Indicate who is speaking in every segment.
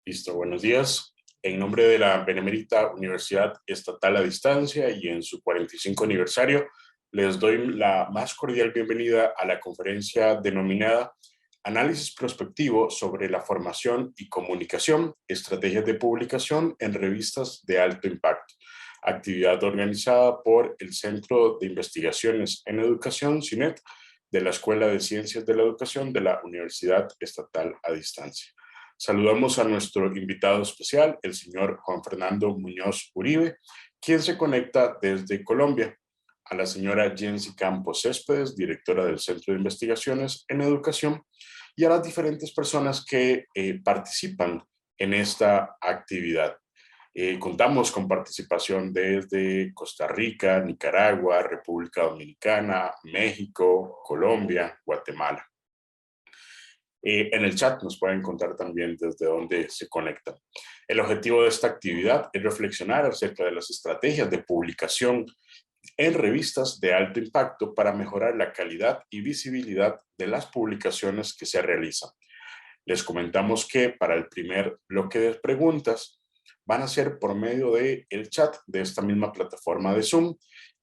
Speaker 1: Listo, buenos días. En nombre de la Benemérita Universidad Estatal a Distancia y en su 45 aniversario, les doy la más cordial bienvenida a la conferencia denominada Análisis prospectivo sobre la formación y comunicación, estrategias de publicación en revistas de alto impacto. Actividad organizada por el Centro de Investigaciones en Educación, CINET, de la Escuela de Ciencias de la Educación de la Universidad Estatal a Distancia. Saludamos a nuestro invitado especial, el señor Juan Fernando Muñoz Uribe, quien se conecta desde Colombia, a la señora Jensi Campos Céspedes, directora del Centro de Investigaciones en Educación, y a las diferentes personas que participan en esta actividad. Contamos con participación desde Costa Rica, Nicaragua, República Dominicana, México, Colombia, Guatemala. En el chat nos pueden contar también desde dónde se conectan. El objetivo de esta actividad es reflexionar acerca de las estrategias de publicación en revistas de alto impacto para mejorar la calidad y visibilidad de las publicaciones que se realizan. Les comentamos que para el primer bloque de preguntas van a ser por medio del chat de esta misma plataforma de Zoom,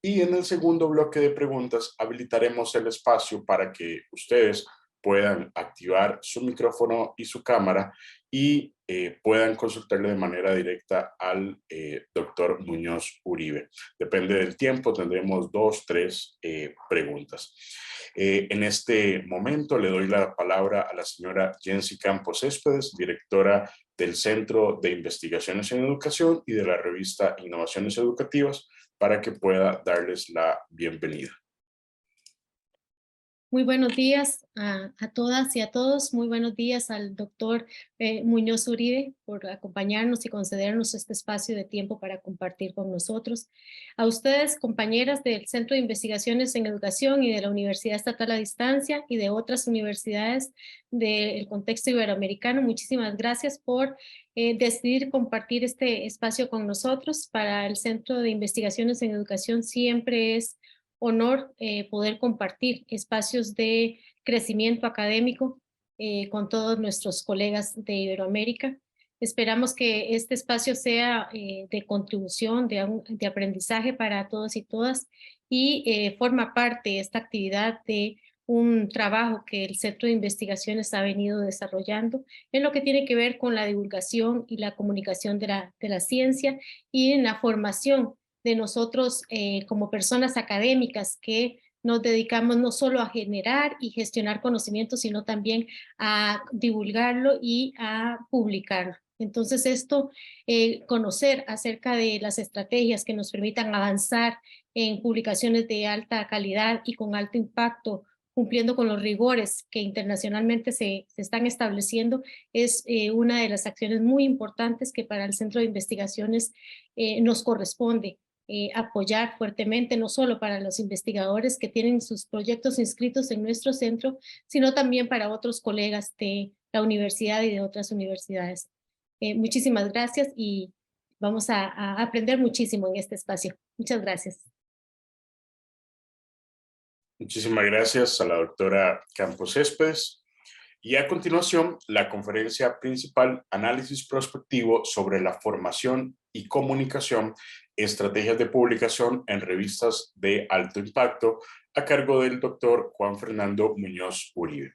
Speaker 1: y en el segundo bloque de preguntas habilitaremos el espacio para que ustedes puedan activar su micrófono y su cámara y puedan consultarle de manera directa al doctor Muñoz Uribe. Depende del tiempo, tendremos 2, 3 preguntas. En este momento le doy la palabra a la señora Jensi Campos Céspedes, directora del Centro de Investigaciones en Educación y de la revista Innovaciones Educativas, para que pueda darles la bienvenida.
Speaker 2: Muy buenos días a todas y a todos. Muy buenos días al doctor Muñoz Uribe por acompañarnos y concedernos este espacio de tiempo para compartir con nosotros. A ustedes, compañeras del Centro de Investigaciones en Educación y de la Universidad Estatal a Distancia y de otras universidades del contexto iberoamericano, muchísimas gracias por decidir compartir este espacio con nosotros. Para el Centro de Investigaciones en Educación siempre es honor poder compartir espacios de crecimiento académico con todos nuestros colegas de Iberoamérica. Esperamos que este espacio sea de contribución, de aprendizaje para todos y todas, y forma parte esta actividad de un trabajo que el Centro de Investigaciones ha venido desarrollando en lo que tiene que ver con la divulgación y la comunicación de la ciencia y en la formación de nosotros como personas académicas que nos dedicamos no solo a generar y gestionar conocimientos, sino también a divulgarlo y a publicarlo. Entonces conocer acerca de las estrategias que nos permitan avanzar en publicaciones de alta calidad y con alto impacto, cumpliendo con los rigores que internacionalmente se están estableciendo, es una de las acciones muy importantes que para el Centro de Investigaciones nos corresponde apoyar fuertemente, no solo para los investigadores que tienen sus proyectos inscritos en nuestro centro, sino también para otros colegas de la universidad y de otras universidades. Muchísimas gracias y vamos a aprender muchísimo en este espacio. Muchas gracias.
Speaker 1: Muchísimas gracias a la doctora Campos Céspedes. Y a continuación, la conferencia principal, Análisis prospectivo sobre la formación y comunicación, estrategias de publicación en revistas de alto impacto, a cargo del doctor Juan Fernando Muñoz Uribe.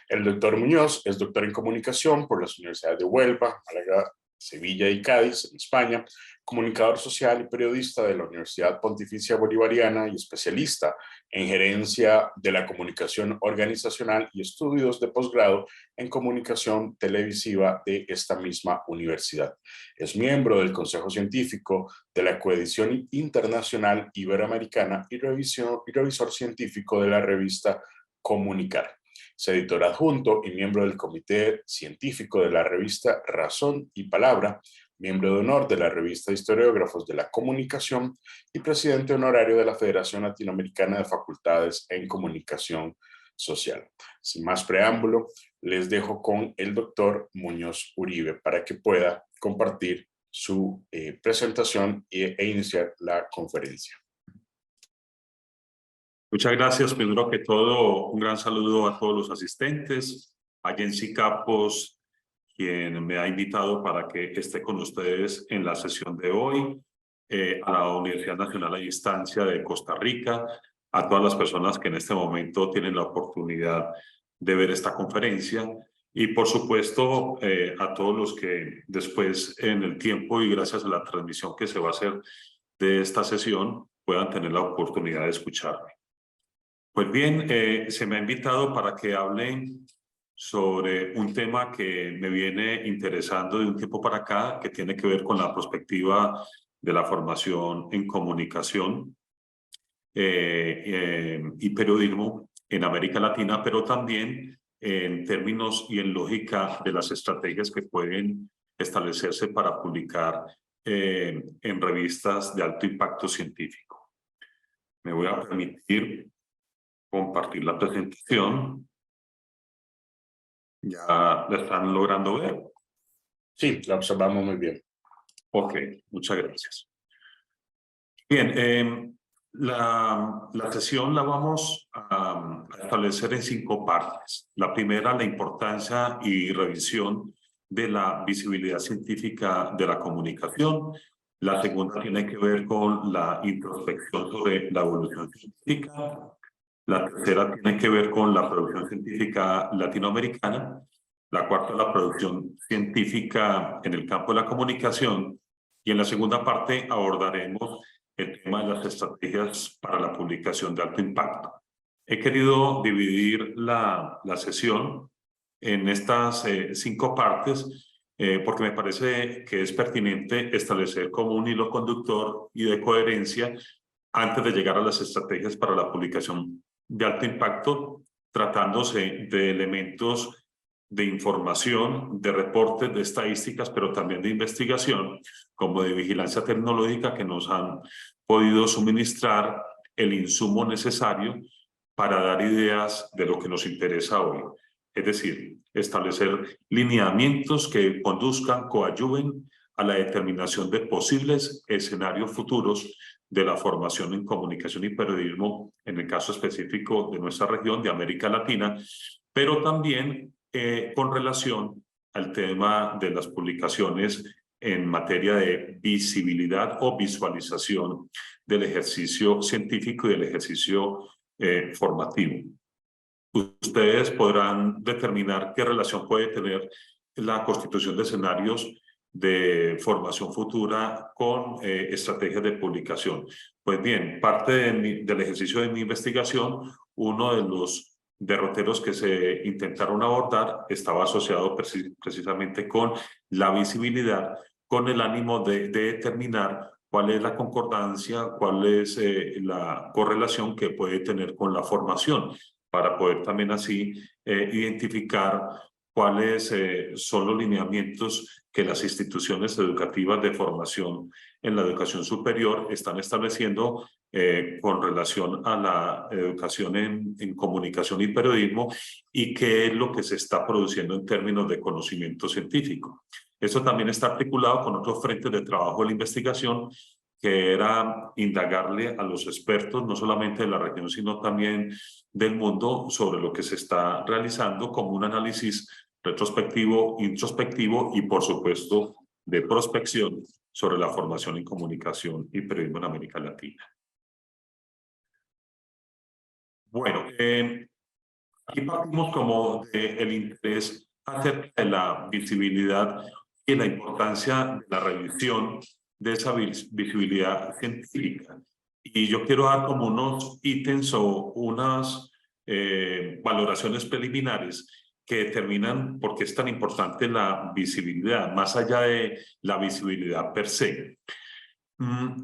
Speaker 1: El doctor Muñoz es doctor en comunicación por las universidades de Huelva, Málaga, Sevilla y Cádiz, en España, comunicador social y periodista de la Universidad Pontificia Bolivariana y especialista en gerencia de la comunicación organizacional y estudios de posgrado en comunicación televisiva de esta misma universidad. Es miembro del Consejo Científico de la Coedición Internacional Iberoamericana y revisor científico de la revista Comunicar. Es editor adjunto y miembro del Comité Científico de la revista Razón y Palabra, miembro de honor de la revista de Historiógrafos de la Comunicación y presidente honorario de la Federación Latinoamericana de Facultades en Comunicación Social. Sin más preámbulo, les dejo con el doctor Muñoz Uribe para que pueda compartir su presentación e iniciar la conferencia.
Speaker 3: Muchas gracias. Primero que todo, un gran saludo a todos los asistentes, a Jensi Campos quien me ha invitado para que esté con ustedes en la sesión de hoy, a la Universidad Nacional a Distancia de Costa Rica, a todas las personas que en este momento tienen la oportunidad de ver esta conferencia y por supuesto a todos los que después en el tiempo y gracias a la transmisión que se va a hacer de esta sesión puedan tener la oportunidad de escucharme. Pues bien, se me ha invitado para que hable sobre un tema que me viene interesando de un tiempo para acá, que tiene que ver con la perspectiva de la formación en comunicación y periodismo en América Latina, pero también en términos y en lógica de las estrategias que pueden establecerse para publicar en revistas de alto impacto científico. Me voy a permitir compartir la presentación. ¿Ya la están logrando ver?
Speaker 1: Sí, la observamos muy bien.
Speaker 3: Ok, muchas gracias. Bien, la sesión la vamos a establecer en 5 partes. La primera, la importancia y revisión de la visibilidad científica de la comunicación. La segunda tiene que ver con la introspección sobre la evolución científica. La tercera tiene que ver con la producción científica latinoamericana. La cuarta, la producción científica en el campo de la comunicación. Y en la segunda parte abordaremos el tema de las estrategias para la publicación de alto impacto. He querido dividir la sesión en estas 5 partes porque me parece que es pertinente establecer como un hilo conductor y de coherencia antes de llegar a las estrategias para la publicación de alto impacto, tratándose de elementos de información, de reportes, de estadísticas, pero también de investigación, como de vigilancia tecnológica que nos han podido suministrar el insumo necesario para dar ideas de lo que nos interesa hoy. Es decir, establecer lineamientos que conduzcan, coadyuven a la determinación de posibles escenarios futuros de la formación en comunicación y periodismo, en el caso específico de nuestra región de América Latina, pero también con relación al tema de las publicaciones en materia de visibilidad o visualización del ejercicio científico y del ejercicio formativo. Ustedes podrán determinar qué relación puede tener la constitución de escenarios de formación futura con estrategias de publicación. Pues bien, parte del ejercicio de mi investigación, uno de los derroteros que se intentaron abordar estaba asociado precisamente con la visibilidad, con el ánimo de determinar cuál es la concordancia, cuál es la correlación que puede tener con la formación, para poder también así identificar cuáles son los lineamientos que las instituciones educativas de formación en la educación superior están estableciendo con relación a la educación en comunicación y periodismo y qué es lo que se está produciendo en términos de conocimiento científico. Eso también está articulado con otros frentes de trabajo de la investigación, que era indagarle a los expertos, no solamente de la región, sino también del mundo, sobre lo que se está realizando como un análisis retrospectivo, introspectivo y, por supuesto, de prospección sobre la formación en comunicación y periodismo en América Latina. Bueno, aquí partimos como del interés acerca de la visibilidad y la importancia de la revisión de esa visibilidad científica. Y yo quiero dar como unos ítems o unas valoraciones preliminares que determinan por qué es tan importante la visibilidad, más allá de la visibilidad per se.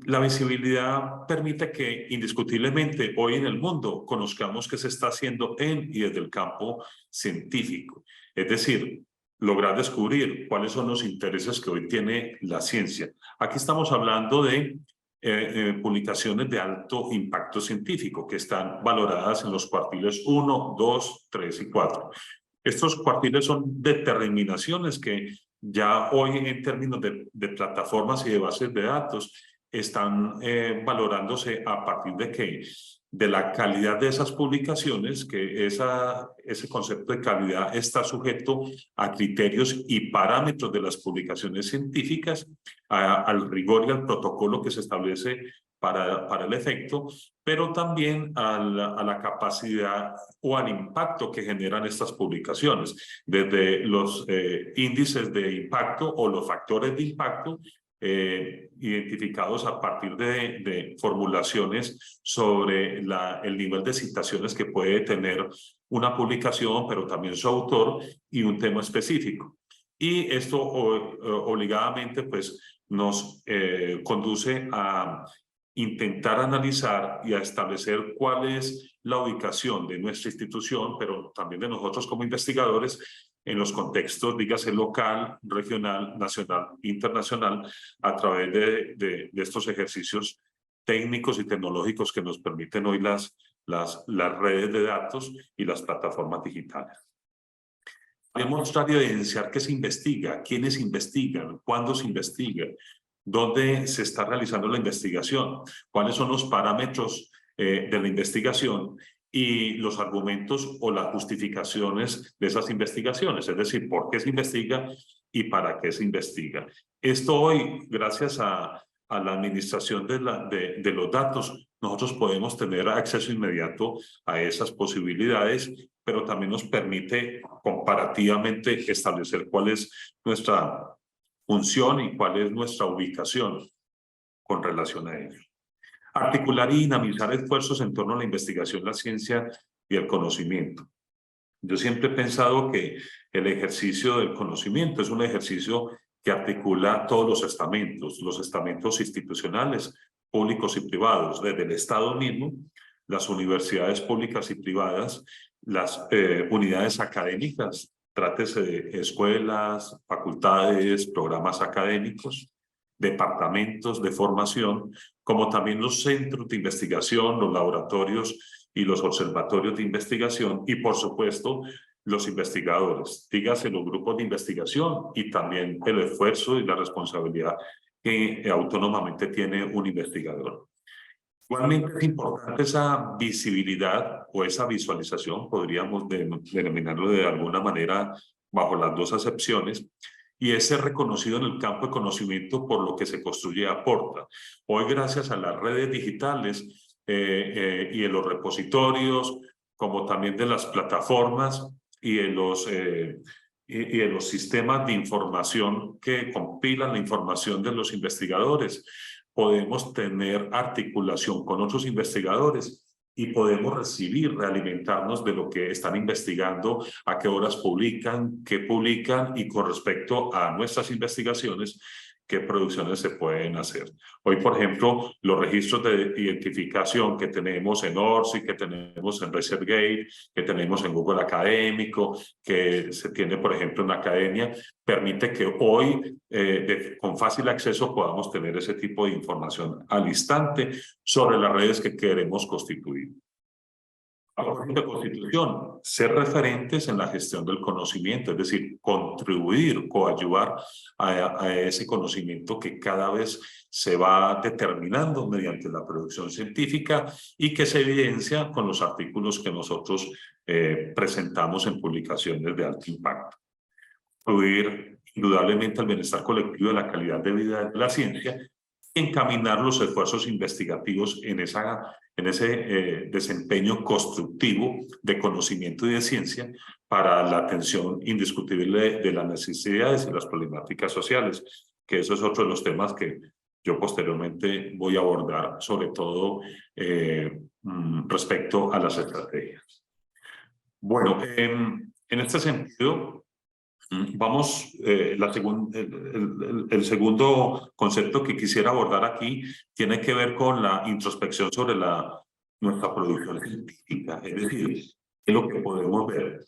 Speaker 3: La visibilidad permite que indiscutiblemente hoy en el mundo conozcamos qué se está haciendo en y desde el campo científico. Es decir, lograr descubrir cuáles son los intereses que hoy tiene la ciencia. Aquí estamos hablando de publicaciones de alto impacto científico que están valoradas en los cuartiles 1, 2, 3 y 4. Estos cuartiles son determinaciones que ya hoy en términos de plataformas y de bases de datos están valorándose a partir de que de la calidad de esas publicaciones, que ese concepto de calidad está sujeto a criterios y parámetros de las publicaciones científicas, al rigor y al protocolo que se establece para el efecto, pero también a la capacidad o al impacto que generan estas publicaciones, desde los índices de impacto o los factores de impacto, identificados a partir de formulaciones sobre el nivel de citaciones que puede tener una publicación, pero también su autor y un tema específico. Y esto obligadamente pues, nos conduce a intentar analizar y a establecer cuál es la ubicación de nuestra institución, pero también de nosotros como investigadores, en los contextos, dígase local, regional, nacional, internacional, a través de estos ejercicios técnicos y tecnológicos que nos permiten hoy las redes de datos y las plataformas digitales. Debemos mostrar y evidenciar qué se investiga, quiénes investigan, cuándo se investiga, dónde se está realizando la investigación, cuáles son los parámetros de la investigación y los argumentos o las justificaciones de esas investigaciones, es decir, por qué se investiga y para qué se investiga. Esto hoy, gracias a la administración de los datos, nosotros podemos tener acceso inmediato a esas posibilidades, pero también nos permite comparativamente establecer cuál es nuestra función y cuál es nuestra ubicación con relación a ello. Articular y dinamizar esfuerzos en torno a la investigación, la ciencia y el conocimiento. Yo siempre he pensado que el ejercicio del conocimiento es un ejercicio que articula todos los estamentos institucionales, públicos y privados, desde el Estado mismo, las universidades públicas y privadas, las unidades académicas, trátese de escuelas, facultades, programas académicos, departamentos de formación, como también los centros de investigación, los laboratorios y los observatorios de investigación y, por supuesto, los investigadores, dígase los grupos de investigación y también el esfuerzo y la responsabilidad que autónomamente tiene un investigador. Igualmente es importante esa visibilidad o esa visualización, podríamos denominarlo de alguna manera bajo las dos acepciones, y es ser reconocido en el campo de conocimiento por lo que se construye y aporta. Hoy, gracias a las redes digitales y en los repositorios, como también de las plataformas y en los sistemas de información que compilan la información de los investigadores, podemos tener articulación con otros investigadores y podemos recibir, realimentarnos de lo que están investigando, a qué horas publican, qué publican y con respecto a nuestras investigaciones, qué producciones se pueden hacer. Hoy, por ejemplo, los registros de identificación que tenemos en ORCID, que tenemos en ResearchGate, que tenemos en Google Académico, que se tiene, por ejemplo, en Academia, permite que hoy, con fácil acceso, podamos tener ese tipo de información al instante sobre las redes que queremos constituir. A propósito de constitución, ser referentes en la gestión del conocimiento, es decir, contribuir, coadyuvar a ese conocimiento que cada vez se va determinando mediante la producción científica y que se evidencia con los artículos que nosotros presentamos en publicaciones de alto impacto. Contribuir indudablemente al bienestar colectivo de la calidad de vida de la ciencia y encaminar los esfuerzos investigativos en ese desempeño constructivo de conocimiento y de ciencia para la atención indiscutible de las necesidades y las problemáticas sociales, que eso es otro de los temas que yo posteriormente voy a abordar, sobre todo respecto a las estrategias. Bueno, en este sentido, vamos, el segundo concepto que quisiera abordar aquí tiene que ver con la introspección sobre nuestra producción científica, es decir, qué es lo que podemos ver.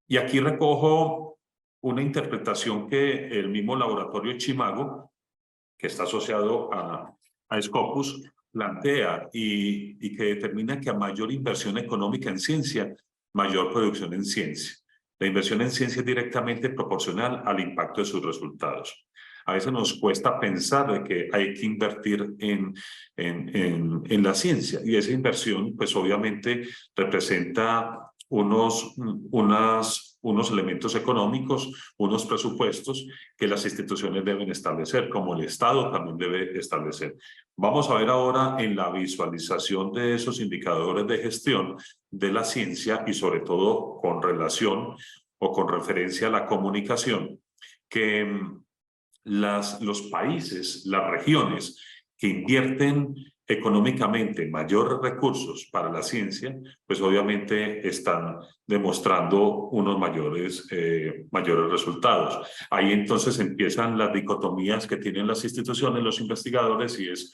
Speaker 3: Y aquí recojo una interpretación que el mismo laboratorio Chimago, que está asociado a Scopus, plantea y que determina que a mayor inversión económica en ciencia, mayor producción en ciencia. La inversión en ciencia es directamente proporcional al impacto de sus resultados. A veces nos cuesta pensar de que hay que invertir en la ciencia, y esa inversión pues obviamente representa unos elementos económicos, unos presupuestos que las instituciones deben establecer, como el Estado también debe establecer. Vamos a ver ahora en la visualización de esos indicadores de gestión de la ciencia y sobre todo con relación o con referencia a la comunicación, que los países, las regiones que invierten económicamente mayores recursos para la ciencia, pues obviamente están demostrando unos mayores resultados. Ahí entonces empiezan las dicotomías que tienen las instituciones, los investigadores, y es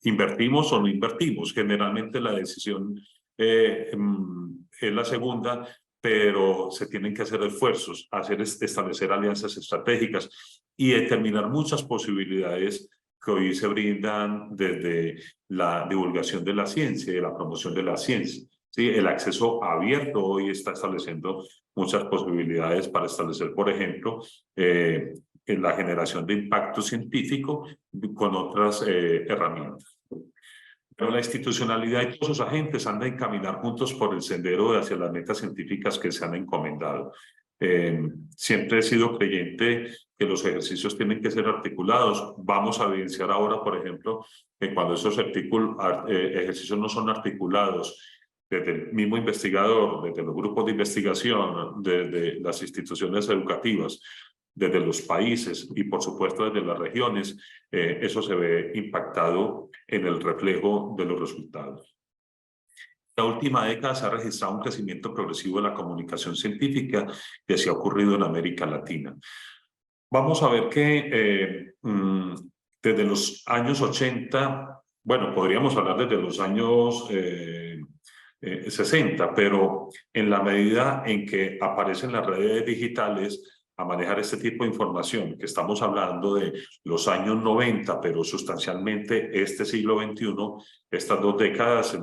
Speaker 3: ¿invertimos o no invertimos? Generalmente la decisión es la segunda, pero se tienen que hacer esfuerzos, establecer alianzas estratégicas y determinar muchas posibilidades que hoy se brindan desde la divulgación de la ciencia y de la promoción de la ciencia. ¿Sí? El acceso abierto hoy está estableciendo muchas posibilidades para establecer, por ejemplo, en la generación de impacto científico con otras herramientas. Pero la institucionalidad y todos sus agentes han de encaminar juntos por el sendero hacia las metas científicas que se han encomendado. Siempre he sido creyente que los ejercicios tienen que ser articulados. Vamos a evidenciar ahora, por ejemplo, que cuando esos ejercicios no son articulados desde el mismo investigador, desde los grupos de investigación, desde las instituciones educativas, desde los países y por supuesto desde las regiones, eso se ve impactado en el reflejo de los resultados. La última década se ha registrado un crecimiento progresivo de la comunicación científica que se ha ocurrido en América Latina. Vamos a ver que desde los años 80, bueno, podríamos hablar desde los años 60, pero en la medida en que aparecen las redes digitales a manejar este tipo de información, que estamos hablando de los años 90, pero sustancialmente este siglo XXI, estas dos décadas,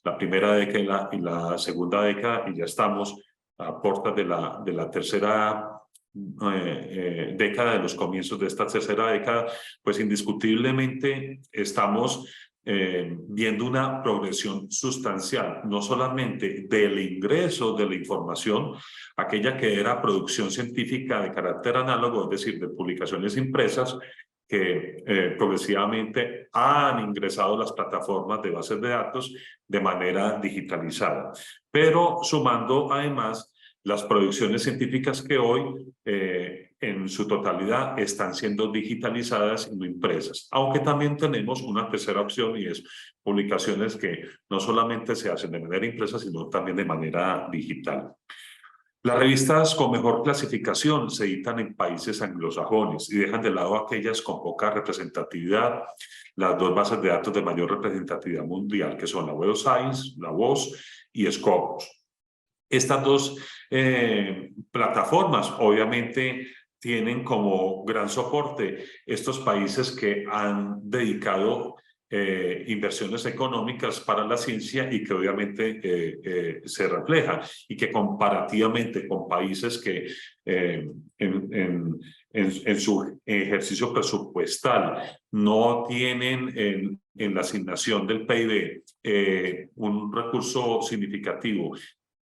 Speaker 3: la primera década y la segunda década, y ya estamos a puertas de la tercera década, de los comienzos de esta tercera década, pues indiscutiblemente estamos viendo una progresión sustancial, no solamente del ingreso de la información, aquella que era producción científica de carácter análogo, es decir, de publicaciones impresas, que progresivamente han ingresado las plataformas de bases de datos de manera digitalizada, pero sumando además las producciones científicas que hoy en su totalidad están siendo digitalizadas y no impresas, aunque también tenemos una tercera opción y es publicaciones que no solamente se hacen de manera impresa, sino también de manera digital. Las revistas con mejor clasificación se editan en países anglosajones y dejan de lado aquellas con poca representatividad. Las dos bases de datos de mayor representatividad mundial, que son la Web of Science, la WOS y Scopus. Estas dos plataformas obviamente tienen como gran soporte estos países que han dedicado inversiones económicas para la ciencia y que obviamente se refleja y que comparativamente con países que en su ejercicio presupuestal no tienen en la asignación del PIB un recurso significativo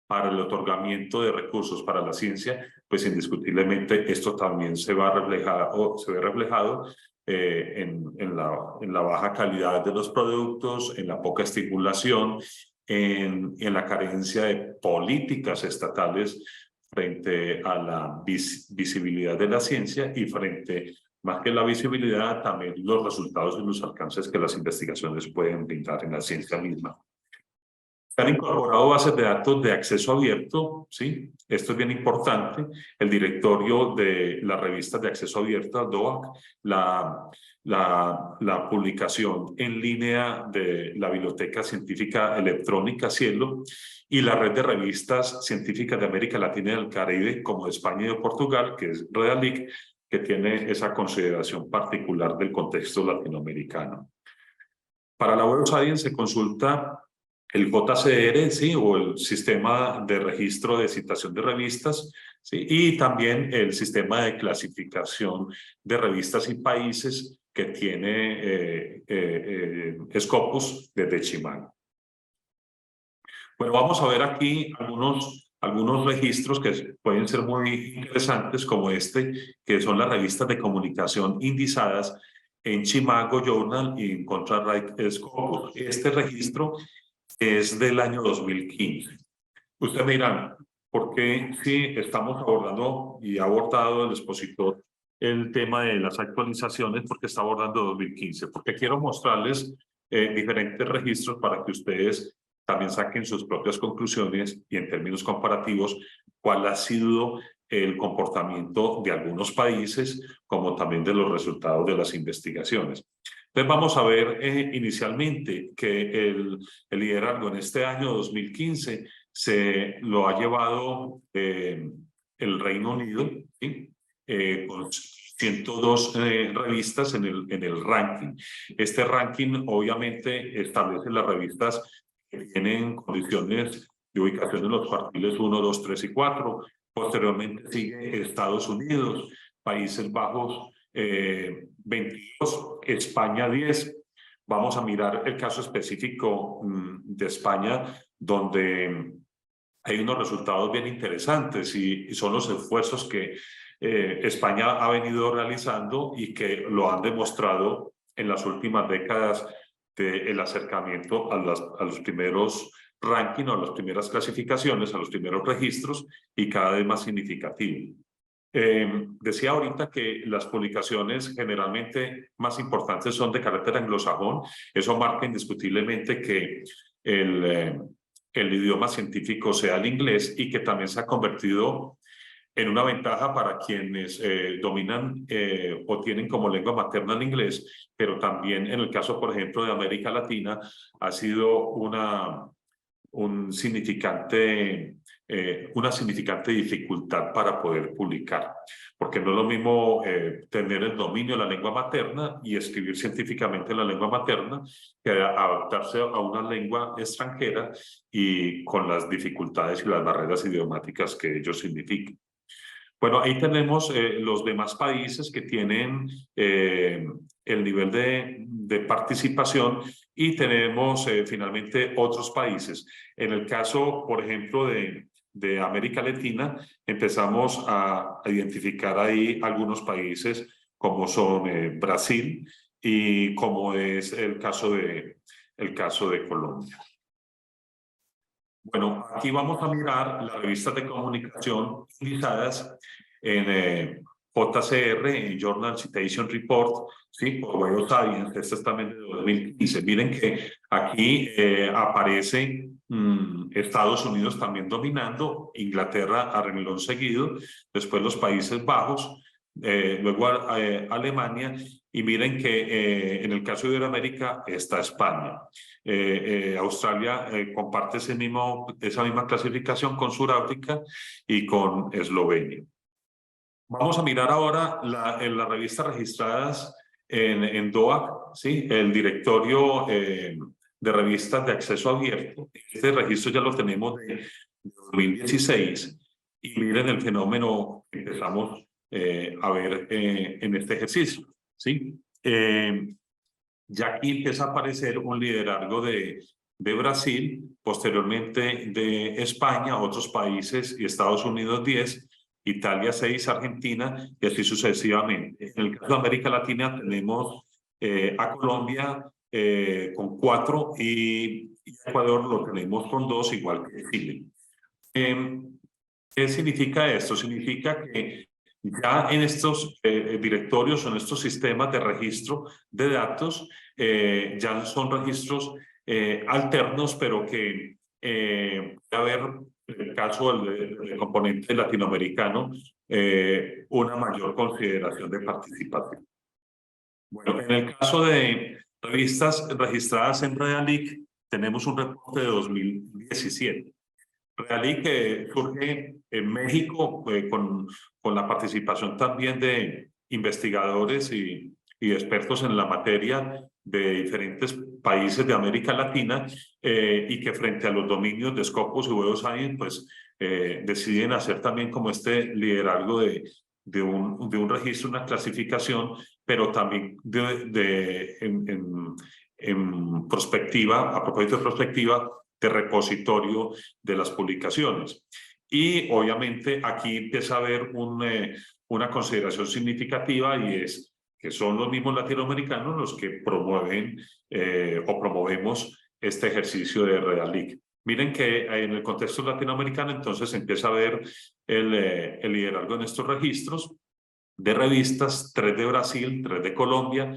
Speaker 3: para el otorgamiento de recursos para la ciencia, pues indiscutiblemente esto también se ve reflejado en la baja calidad de los productos, en la poca estimulación, en la carencia de políticas estatales frente a la visibilidad de la ciencia y frente, más que la visibilidad, también los resultados y los alcances que las investigaciones pueden brindar en la ciencia misma. Se han incorporado bases de datos de acceso abierto, ¿sí? Esto es bien importante. El directorio de las revistas de acceso abierto, DOAC, la publicación en línea de la Biblioteca Científica Electrónica, Cielo, y la red de revistas científicas de América Latina y del Caribe, como de España y de Portugal, que es Redalic, que tiene esa consideración particular del contexto latinoamericano. Para la Web of Science se consulta el JCR, ¿sí? O el Sistema de Registro de Citación de Revistas, ¿sí? Y también el Sistema de Clasificación de Revistas y Países que tiene Scopus desde Chimango. Bueno, vamos a ver aquí algunos registros que pueden ser muy interesantes, como este, que son las revistas de comunicación indizadas en Chimango Journal y en Contraright Scopus. Este registro es del año 2015. Ustedes me dirán, ¿por qué si estamos abordando y ha abordado el expositor el tema de las actualizaciones? Porque está abordando 2015. Porque quiero mostrarles diferentes registros para que ustedes también saquen sus propias conclusiones y en términos comparativos cuál ha sido el comportamiento de algunos países, como también de los resultados de las investigaciones. Entonces vamos a ver inicialmente que el liderazgo en este año 2015 se lo ha llevado el Reino Unido, ¿sí? Con 102 revistas en el ranking. Este ranking obviamente establece las revistas que tienen condiciones de ubicación en los cuartiles 1, 2, 3 y 4. Posteriormente sigue Estados Unidos, Países Bajos 22, España 10. Vamos a mirar el caso específico de España, donde hay unos resultados bien interesantes y son los esfuerzos que España ha venido realizando y que lo han demostrado en las últimas décadas del acercamiento a los primeros rankings, a las primeras clasificaciones, a los primeros registros y cada vez más significativo. Decía ahorita que las publicaciones generalmente más importantes son de carácter anglosajón. Eso marca indiscutiblemente que el idioma científico sea el inglés y que también se ha convertido en una ventaja para quienes dominan o tienen como lengua materna el inglés, pero también en el caso, por ejemplo, de América Latina, ha sido una significante dificultad para poder publicar, porque no es lo mismo tener el dominio de la lengua materna y escribir científicamente en la lengua materna que adaptarse a una lengua extranjera y con las dificultades y las barreras idiomáticas que ello significa. Bueno, ahí tenemos los demás países que tienen el nivel de participación y tenemos finalmente otros países. En el caso, por ejemplo, de América Latina, empezamos a identificar ahí algunos países como son Brasil y como es el caso de Colombia. Bueno, aquí vamos a mirar las revistas de comunicación utilizadas en JCR, en Journal Citation Report, ¿sí? Por Web of Science. Este es también de 2015. Miren que aquí aparece Estados Unidos también dominando, Inglaterra a renglón seguido, después los Países Bajos, luego Alemania, y miren que en el caso de Iberoamérica está España. Australia comparte esa misma clasificación con Sudáfrica y con Eslovenia. Vamos a mirar ahora en las revistas registradas en DOAC, ¿sí? El directorio de revistas de acceso abierto. Este registro ya lo tenemos de 2016 y miren el fenómeno que empezamos a ver en este ejercicio, ¿sí? Ya aquí empieza a aparecer un liderazgo de Brasil, posteriormente de España, otros países y Estados Unidos 10, Italia 6, Argentina y así sucesivamente. En el caso de América Latina tenemos a Colombia con 4 y Ecuador lo tenemos con 2, igual que Chile. ¿Qué significa esto? Significa que ya en estos directorios o en estos sistemas de registro de datos ya son registros alternos, pero que puede haber, en el caso del componente latinoamericano, una mayor consideración de participación. Bueno, en el caso de revistas registradas en Realic, tenemos un reporte de 2017. Realic que surge en México con la participación también de investigadores y expertos en la materia de diferentes países de América Latina y que frente a los dominios de Scopus y Web of Science, pues deciden hacer también como este liderazgo de un registro, una clasificación, pero también en perspectiva, a propósito de perspectiva, de repositorio de las publicaciones. Y obviamente aquí empieza a haber una consideración significativa, y es que son los mismos latinoamericanos los que promueven o promovemos este ejercicio de REDALIC. Miren que en el contexto latinoamericano entonces empieza a ver el liderazgo en estos registros de revistas, 3 de Brasil, 3 de Colombia,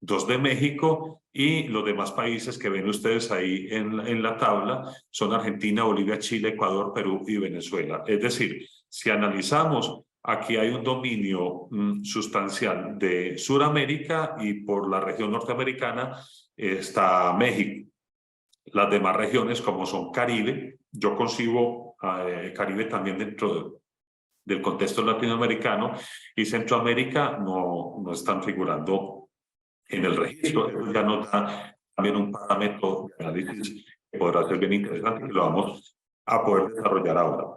Speaker 3: 2 de México, y los demás países que ven ustedes ahí en la tabla son Argentina, Bolivia, Chile, Ecuador, Perú y Venezuela. Es decir, si analizamos, aquí hay un dominio sustancial de Sudamérica, y por la región norteamericana está México. Las demás regiones, como son Caribe, yo concibo Caribe también dentro del contexto latinoamericano, y Centroamérica no están figurando en el registro. Eso ya nos da también un parámetro de análisis que podrá ser bien interesante, que lo vamos a poder desarrollar ahora.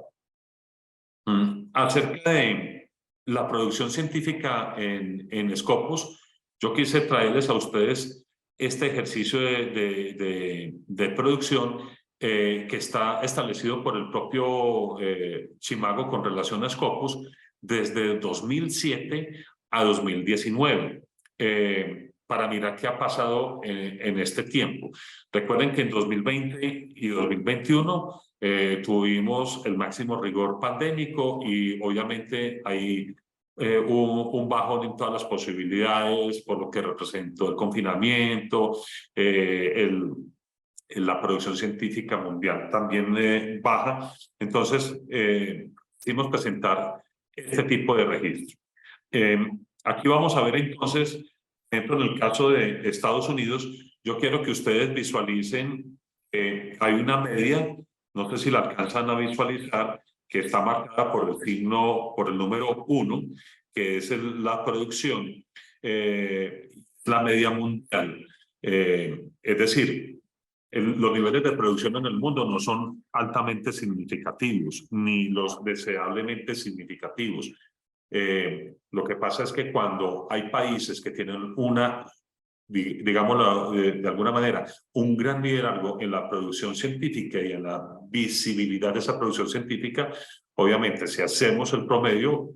Speaker 3: Acerca de la producción científica en Scopus, yo quise traerles a ustedes este ejercicio de producción que está establecido por el propio Chimago con relación a Scopus desde 2007 a 2019, para mirar qué ha pasado en este tiempo. Recuerden que en 2020 y 2021 tuvimos el máximo rigor pandémico, y obviamente ahí hubo un bajón en todas las posibilidades por lo que representó el confinamiento, la producción científica mundial también baja. Entonces, quisimos presentar este tipo de registro. Aquí vamos a ver entonces, por ejemplo, en el caso de Estados Unidos, yo quiero que ustedes visualicen, hay una media, no sé si la alcanzan a visualizar, que está marcada por el signo, por el número 1, que es la producción, la media mundial. Es decir, los niveles de producción en el mundo no son altamente significativos, ni los deseablemente significativos. Lo que pasa es que cuando hay países que tienen digámoslo de alguna manera, un gran liderazgo en la producción científica y en la visibilidad de esa producción científica, obviamente si hacemos el promedio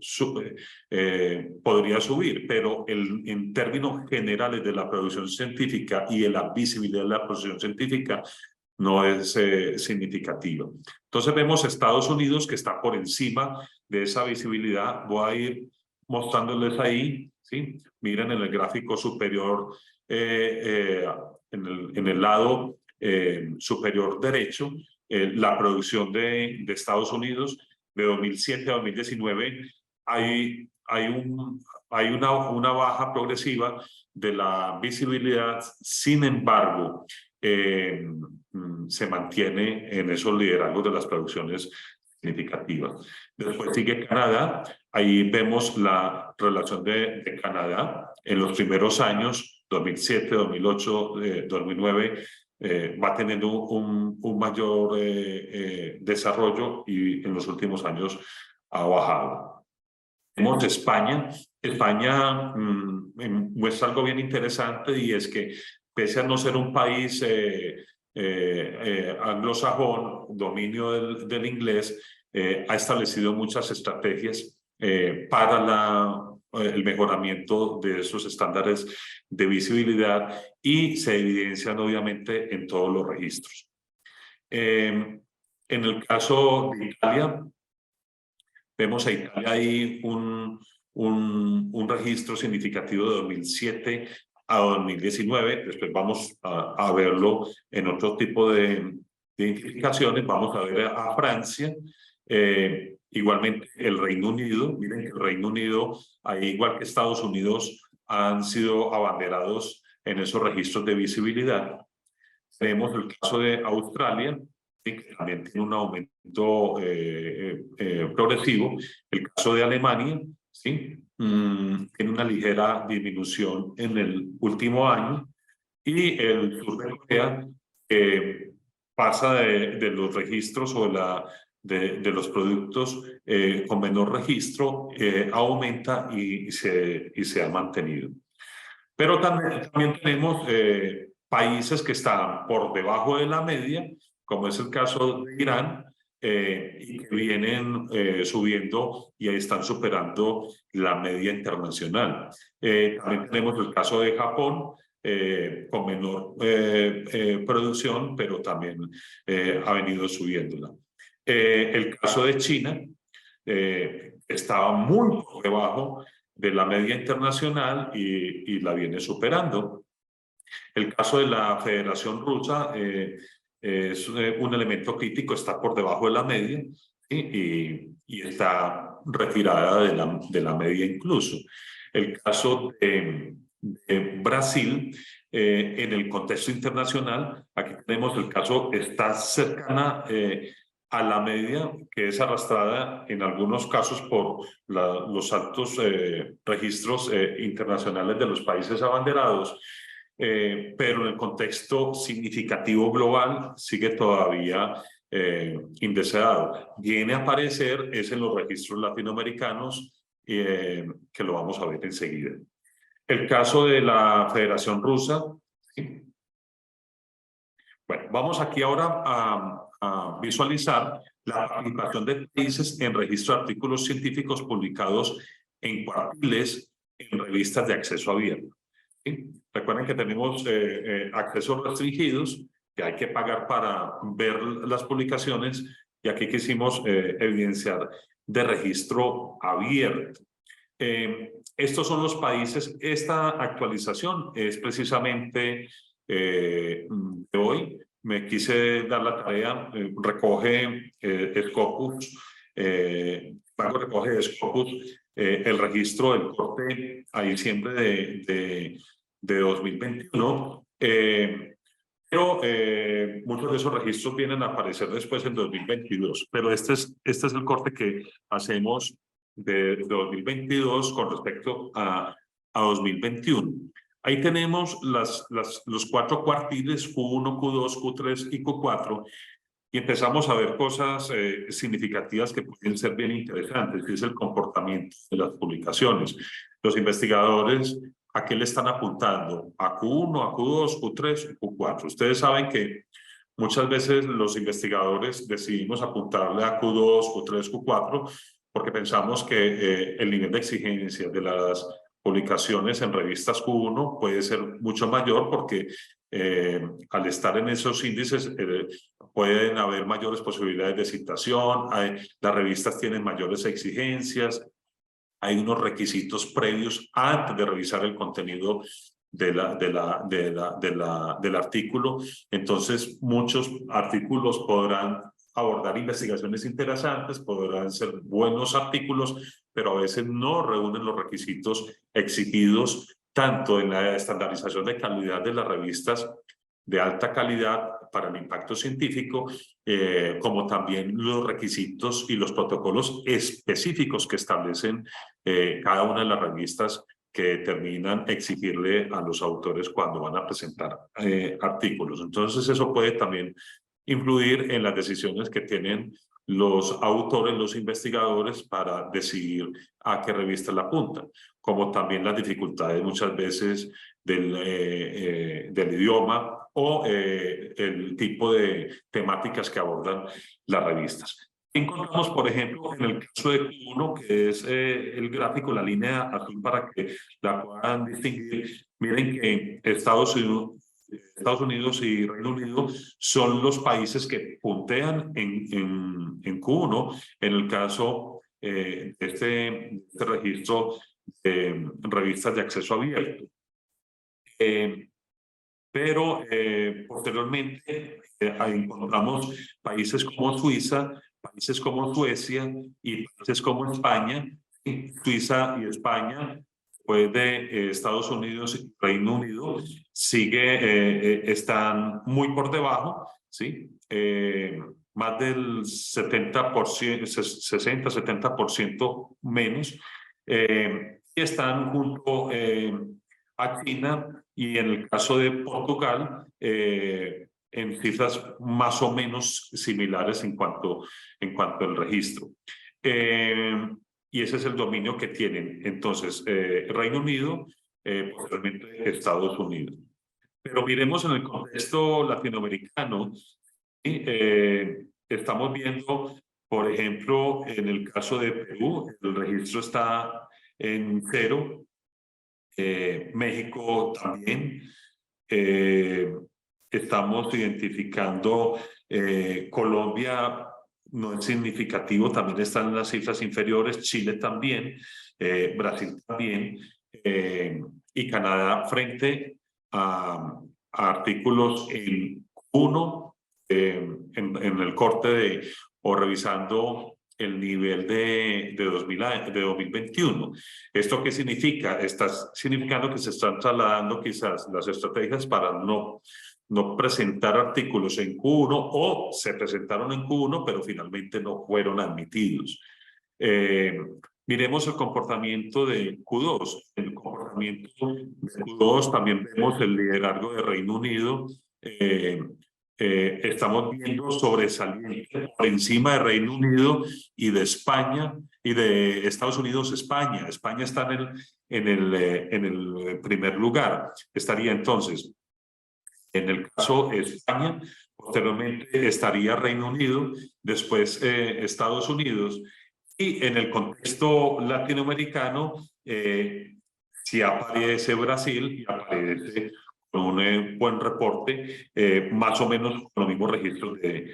Speaker 3: podría subir, pero en términos generales de la producción científica y de la visibilidad de la producción científica no es significativa. Entonces vemos Estados Unidos, que está por encima de esa visibilidad. Voy a ir mostrándoles ahí, ¿sí? Miren en el gráfico superior, en el lado superior derecho, la producción de Estados Unidos de 2007 a 2019. Hay una baja progresiva de la visibilidad. Sin embargo, se mantiene en esos liderazgos de las producciones significativas. Después sigue Canadá. Ahí vemos la relación de Canadá en los primeros años, 2007, 2008, 2009, va teniendo un mayor desarrollo, y en los últimos años ha bajado. Vemos España. España muestra algo bien interesante, y es que pese a no ser un país anglosajón, dominio del inglés, ha establecido muchas estrategias para el mejoramiento de esos estándares de visibilidad, y se evidencian obviamente en todos los registros. En el caso de Italia, vemos a Italia ahí un registro significativo de 2007 a 2019. Después vamos a verlo en otro tipo de identificaciones. Vamos a ver a Francia. Igualmente el Reino Unido. Miren que el Reino Unido, ahí igual que Estados Unidos, han sido abanderados en esos registros de visibilidad. Vemos el caso de Australia, que también tiene un aumento progresivo. El caso de Alemania, ¿sí? Tiene una ligera disminución en el último año. y el sur de Corea pasa de los registros o de los productos con menor registro, aumenta y se ha mantenido. Pero también tenemos países que están por debajo de la media, como es el caso de Irán, y que vienen subiendo y ahí están superando la media internacional. También tenemos el caso de Japón, con menor producción, pero también ha venido subiéndola. El caso de China estaba muy por debajo de la media internacional y la viene superando. El caso de la Federación Rusa es un elemento crítico, está por debajo de la media y está retirada de la media incluso. El caso de Brasil, en el contexto internacional, aquí tenemos el caso, está cercana a la media, que es arrastrada en algunos casos por los altos registros internacionales de los países abanderados, pero en el contexto significativo global sigue todavía indeseado. Viene a aparecer es en los registros latinoamericanos, que lo vamos a ver enseguida. El caso de la Federación Rusa. ¿Sí? Bueno, vamos aquí ahora a visualizar la participación de países en registro de artículos científicos publicados en cuartiles en revistas de acceso abierto. ¿Sí? Recuerden que tenemos accesos restringidos, que hay que pagar para ver las publicaciones, y aquí quisimos evidenciar de registro abierto. Estos son los países. Esta actualización es precisamente de hoy. Me quise dar la tarea, recoge Scopus, recoge Scopus el registro del corte a diciembre de 2021, pero muchos de esos registros vienen a aparecer después en 2022, pero este es el corte que hacemos de 2022 con respecto a 2021. Ahí tenemos los 4 cuartiles, Q1, Q2, Q3 y Q4, y empezamos a ver cosas significativas que pueden ser bien interesantes, que es el comportamiento de las publicaciones. Los investigadores, ¿a qué le están apuntando? ¿A Q1, a Q2, Q3 y Q4? Ustedes saben que muchas veces los investigadores decidimos apuntarle a Q2, Q3, Q4, porque pensamos que el nivel de exigencia de las publicaciones en revistas Q1 puede ser mucho mayor, porque al estar en esos índices pueden haber mayores posibilidades de citación, las revistas tienen mayores exigencias, hay unos requisitos previos antes de revisar el contenido del artículo. Entonces, muchos artículos podrán abordar investigaciones interesantes, podrán ser buenos artículos, pero a veces no reúnen los requisitos exigidos tanto en la estandarización de calidad de las revistas de alta calidad para el impacto científico, como también los requisitos y los protocolos específicos que establecen cada una de las revistas, que determinan exigirle a los autores cuando van a presentar artículos. Entonces eso puede también influir en las decisiones que tienen los autores, los investigadores, para decidir a qué revista la apuntan, como también las dificultades muchas veces del idioma o el tipo de temáticas que abordan las revistas. Encontramos, por ejemplo, en el caso de Q1, que es el gráfico, la línea azul, para que la puedan distinguir. Miren que Estados Unidos y Reino Unido son los países que puntean en Q1, en el caso de este registro de revistas de acceso abierto. Pero posteriormente encontramos países como Suiza, países como Suecia y países como España. Suiza y España, después de Estados Unidos y Reino Unido, están muy por debajo, ¿sí? Más del 70%, 60-70% menos, y están junto a China, y en el caso de Portugal, en cifras más o menos similares en cuanto al registro. Y ese es el dominio que tienen. Entonces, Reino Unido, posteriormente Estados Unidos. Pero miremos en el contexto latinoamericano, ¿sí? Estamos viendo, por ejemplo, en el caso de Perú, el registro está en 0. México también. Estamos identificando Colombia, no es significativo, también están en las cifras inferiores, Chile también, Brasil también, y Canadá frente a artículos en 1, en el corte o revisando el nivel de 2021. ¿Esto qué significa? Está significando que se están trasladando quizás las estrategias para no presentar artículos en Q1, o se presentaron en Q1, pero finalmente no fueron admitidos. Miremos el comportamiento de Q2. En el comportamiento de Q2 también vemos el liderazgo de Reino Unido. Estamos viendo sobresaliente por encima de Reino Unido y de España, y de Estados Unidos. España está en el primer lugar. Estaría entonces, en el caso de España, posteriormente estaría Reino Unido, después Estados Unidos, y en el contexto latinoamericano sí aparece Brasil y aparece con un buen reporte, más o menos con los mismos registros de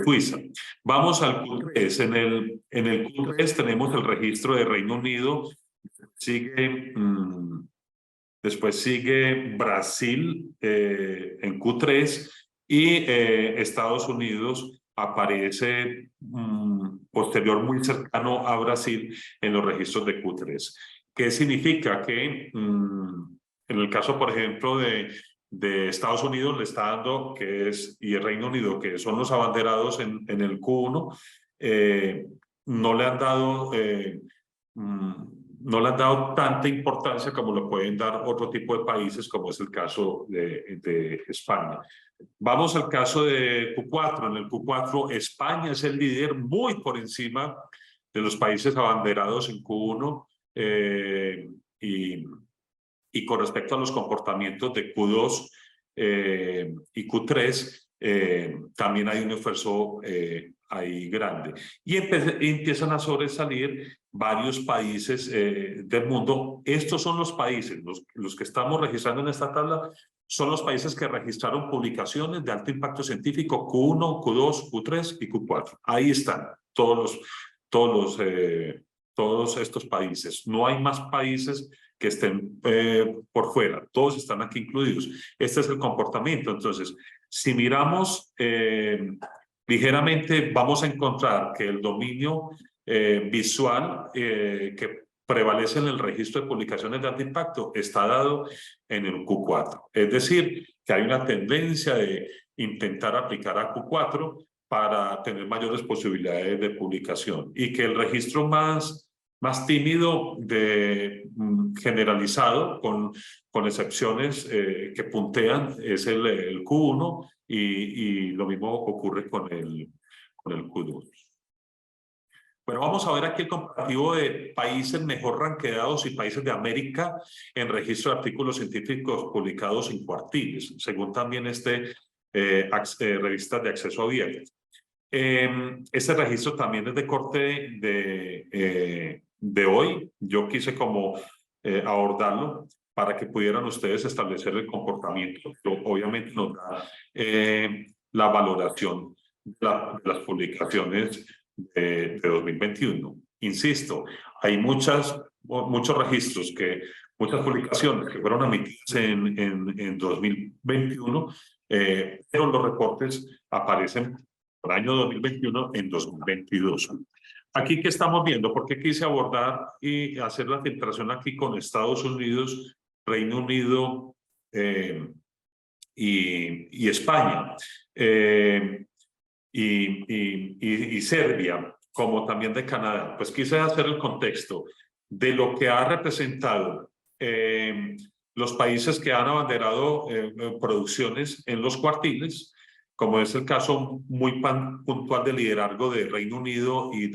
Speaker 3: Suiza. Vamos al Q3. En el Q3 tenemos el registro de Reino Unido, después sigue Brasil en Q3, y Estados Unidos aparece posterior, muy cercano a Brasil en los registros de Q3. ¿Qué significa? Que en el caso, por ejemplo, de Estados Unidos le está dando, y el Reino Unido, que son los abanderados en el Q1, no le han dado tanta importancia como lo pueden dar otro tipo de países, como es el caso de España. Vamos al caso de Q4. En el Q4, España es el líder, muy por encima de los países abanderados en Q1, y con respecto a los comportamientos de Q2 y Q3, también hay un esfuerzo ahí grande. Y empiezan a sobresalir varios países del mundo. Estos son los países, los que estamos registrando en esta tabla, son los países que registraron publicaciones de alto impacto científico Q1, Q2, Q3 y Q4. Ahí están todos estos países. No hay más países que estén por fuera. Todos están aquí incluidos. Este es el comportamiento. Entonces, si miramos ligeramente, vamos a encontrar que el dominio visual que prevalece en el registro de publicaciones de alto impacto está dado en el Q4. Es decir, que hay una tendencia de intentar aplicar a Q4 para tener mayores posibilidades de publicación, y que el registro más tímido, generalizado, con excepciones que puntean, es el Q1, y lo mismo ocurre con el Q2. Bueno, vamos a ver aquí el comparativo de países mejor ranqueados y países de América en registro de artículos científicos publicados en cuartiles, según también revistas de acceso abierto. Este registro también es de corte de hoy. Yo quise como abordarlo para que pudieran ustedes establecer el comportamiento. Obviamente nos da la valoración de las publicaciones de 2021. Insisto, hay muchos registros, muchas publicaciones que fueron emitidas en 2021, pero los reportes aparecen por año 2021 en 2022. Aquí, ¿qué estamos viendo? ¿Por qué quise abordar y hacer la filtración aquí con Estados Unidos, Reino Unido y España? Y Serbia, como también de Canadá. Pues quise hacer el contexto de lo que ha representado los países que han abanderado producciones en los cuartiles, como es el caso muy puntual de liderazgo de Reino Unido y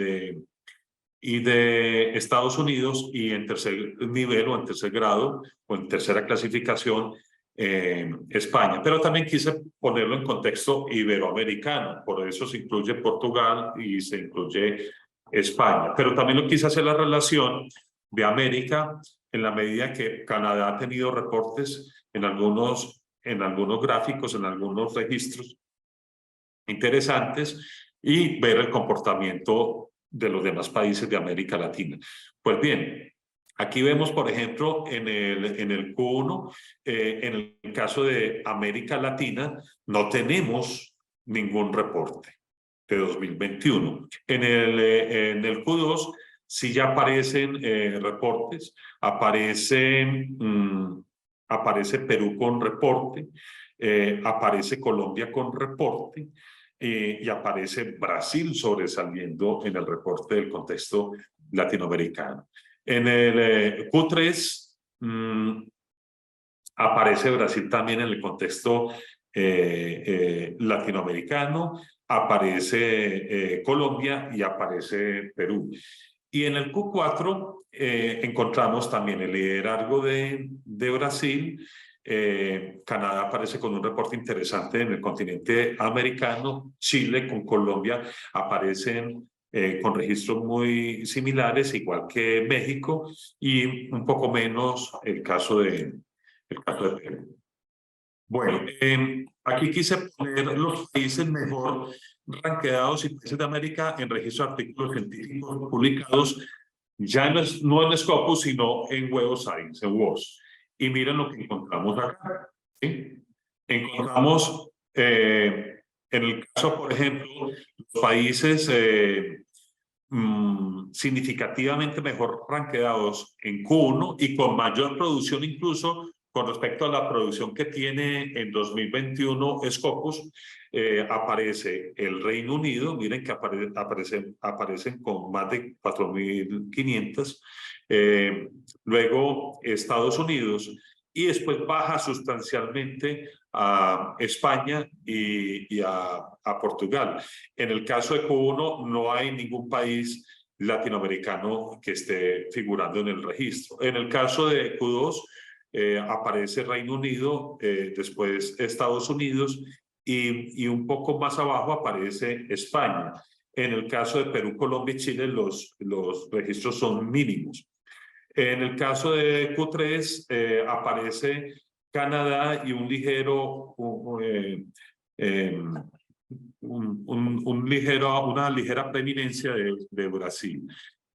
Speaker 3: de Estados Unidos, y en tercer nivel o en tercer grado o en tercera clasificación España. Pero también quise ponerlo en contexto iberoamericano, por eso se incluye Portugal y se incluye España. Pero también lo quise hacer la relación de América en la medida que Canadá ha tenido reportes en algunos gráficos, en algunos registros interesantes, y ver el comportamiento de los demás países de América Latina. Pues bien, aquí vemos, por ejemplo, en el Q1, en el caso de América Latina, no tenemos ningún reporte de 2021. En el Q2 sí ya aparecen reportes, aparece Perú con reporte, aparece Colombia con reporte, y aparece Brasil sobresaliendo en el reporte del contexto latinoamericano. En el Q3 aparece Brasil también en el contexto latinoamericano, aparece Colombia y aparece Perú. Y en el Q4 encontramos también el liderazgo de Brasil. Canadá aparece con un reporte interesante en el continente americano. Chile con Colombia aparecen con registros muy similares, igual que México, y un poco menos el caso de Perú. Bueno, aquí quise poner los países mejor ranqueados y países de América en registro de artículos científicos publicados, ya no en Scopus, sino en Web of Science, en WOS. Y miren lo que encontramos acá, ¿sí? Encontramos, en el caso, por ejemplo, los países significativamente mejor ranqueados en Q1 y con mayor producción incluso con respecto a la producción que tiene en 2021 Scopus. Aparece el Reino Unido, miren que aparecen con más de 4.500, luego Estados Unidos, y después baja sustancialmente a España y a Portugal. En el caso de Q1 no hay ningún país latinoamericano que esté figurando en el registro. En el caso de Q2 aparece Reino Unido, después Estados Unidos, y un poco más abajo aparece España. En el caso de Perú, Colombia y Chile los registros son mínimos. En el caso de Q3 aparece Canadá y una ligera preeminencia de Brasil.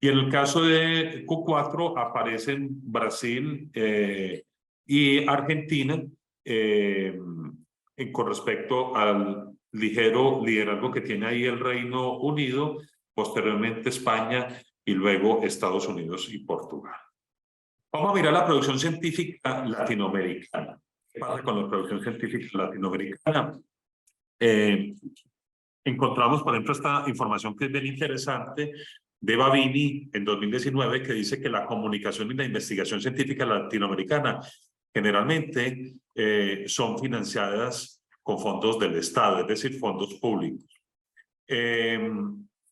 Speaker 3: Y en el caso de Q4 aparecen Brasil y Argentina con respecto al ligero liderazgo que tiene ahí el Reino Unido, posteriormente España y luego Estados Unidos y Portugal. Vamos a mirar la producción científica latinoamericana. ¿Qué pasa con la producción científica latinoamericana? Encontramos, por ejemplo, esta información que es bien interesante de Babini en 2019, que dice que la comunicación y la investigación científica latinoamericana generalmente son financiadas con fondos del Estado, es decir, fondos públicos.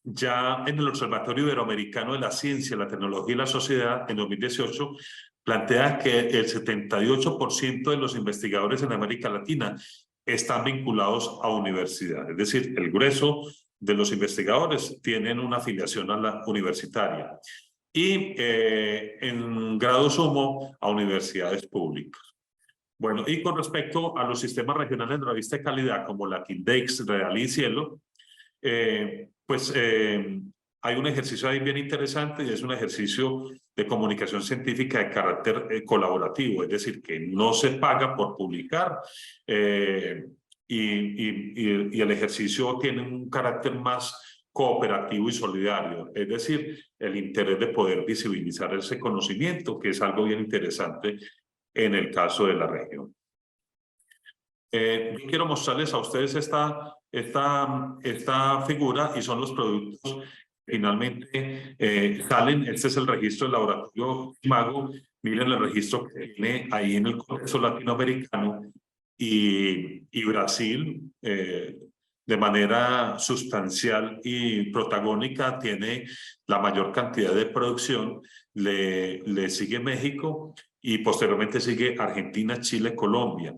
Speaker 3: Ya en el Observatorio Iberoamericano de la Ciencia, la Tecnología y la Sociedad, en 2018, plantea que el 78% de los investigadores en América Latina están vinculados a universidades. Es decir, el grueso de los investigadores tienen una afiliación a la universitaria y en grado sumo a universidades públicas. Bueno, y con respecto a los sistemas regionales de revista de calidad como la Quindex, Real y Cielo, hay un ejercicio ahí bien interesante, y es un ejercicio de comunicación científica de carácter colaborativo, es decir, que no se paga por publicar, y el ejercicio tiene un carácter más cooperativo y solidario, es decir, el interés de poder visibilizar ese conocimiento, que es algo bien interesante en el caso de la región. Yo quiero mostrarles a ustedes esta figura, y son los productos Finalmente salen, este es el registro del laboratorio Imago, miren el registro que tiene ahí en el contexto latinoamericano y Brasil de manera sustancial y protagónica tiene la mayor cantidad de producción, le sigue México y posteriormente sigue Argentina, Chile, Colombia.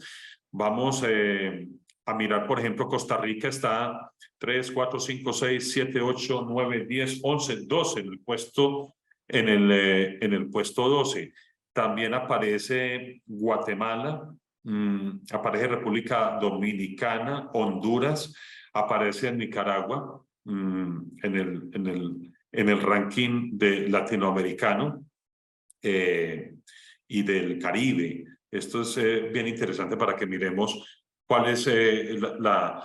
Speaker 3: Vamos a mirar, por ejemplo, Costa Rica está 3, 4, 5, 6, 7, 8, 9, 10, 11, 12 en el puesto 12. También aparece Guatemala, aparece República Dominicana, Honduras, aparece en Nicaragua en el ranking de latinoamericano y del Caribe. Esto es bien interesante para que miremos cuál es la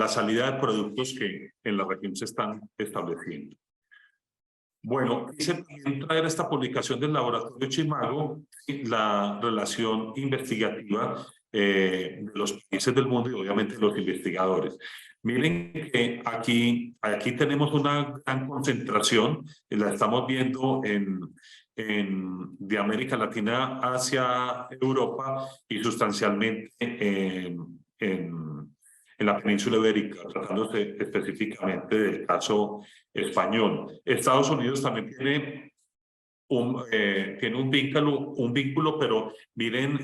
Speaker 3: salida de productos que en la región se están estableciendo. Bueno, quise también traer esta publicación del laboratorio Chimago, la relación investigativa de los países del mundo y obviamente los investigadores. Miren que aquí tenemos una gran concentración, la estamos viendo de América Latina hacia Europa y sustancialmente en la península ibérica, tratándose específicamente del caso español. Estados Unidos también tiene un vínculo, pero miren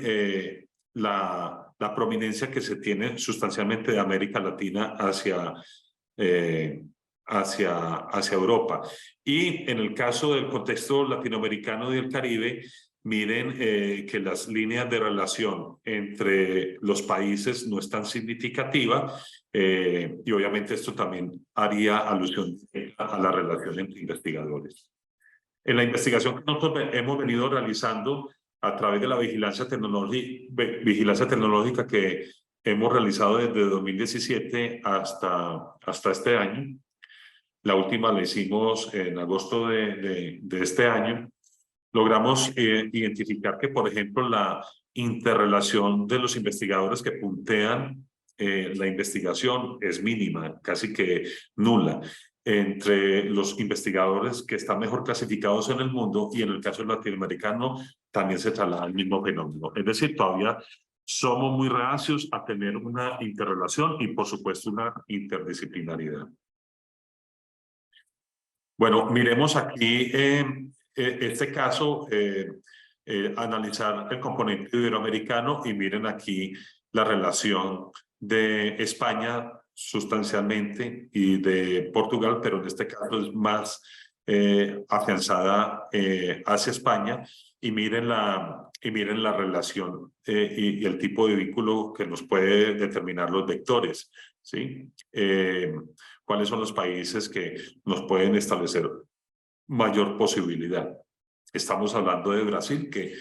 Speaker 3: la prominencia que se tiene sustancialmente de América Latina hacia Europa. Y en el caso del contexto latinoamericano y del Caribe, miren que las líneas de relación entre los países no es tan significativa y obviamente esto también haría alusión a la relación entre investigadores. En la investigación que nosotros hemos venido realizando a través de la vigilancia tecnológica que hemos realizado desde 2017 hasta este año, la última la hicimos en agosto de este año, logramos identificar que, por ejemplo, la interrelación de los investigadores que puntean la investigación es mínima, casi que nula, entre los investigadores que están mejor clasificados en el mundo y en el caso latinoamericano también se traslada el mismo fenómeno. Es decir, todavía somos muy reacios a tener una interrelación y, por supuesto, una interdisciplinaridad. Bueno, miremos aquí este caso, analizar el componente iberoamericano y miren aquí la relación de España sustancialmente y de Portugal, pero en este caso es más afianzada hacia España y miren la relación y el tipo de vínculo que nos puede determinar los vectores, ¿sí? ¿Cuáles son los países que nos pueden establecer mayor posibilidad? Estamos hablando de Brasil, que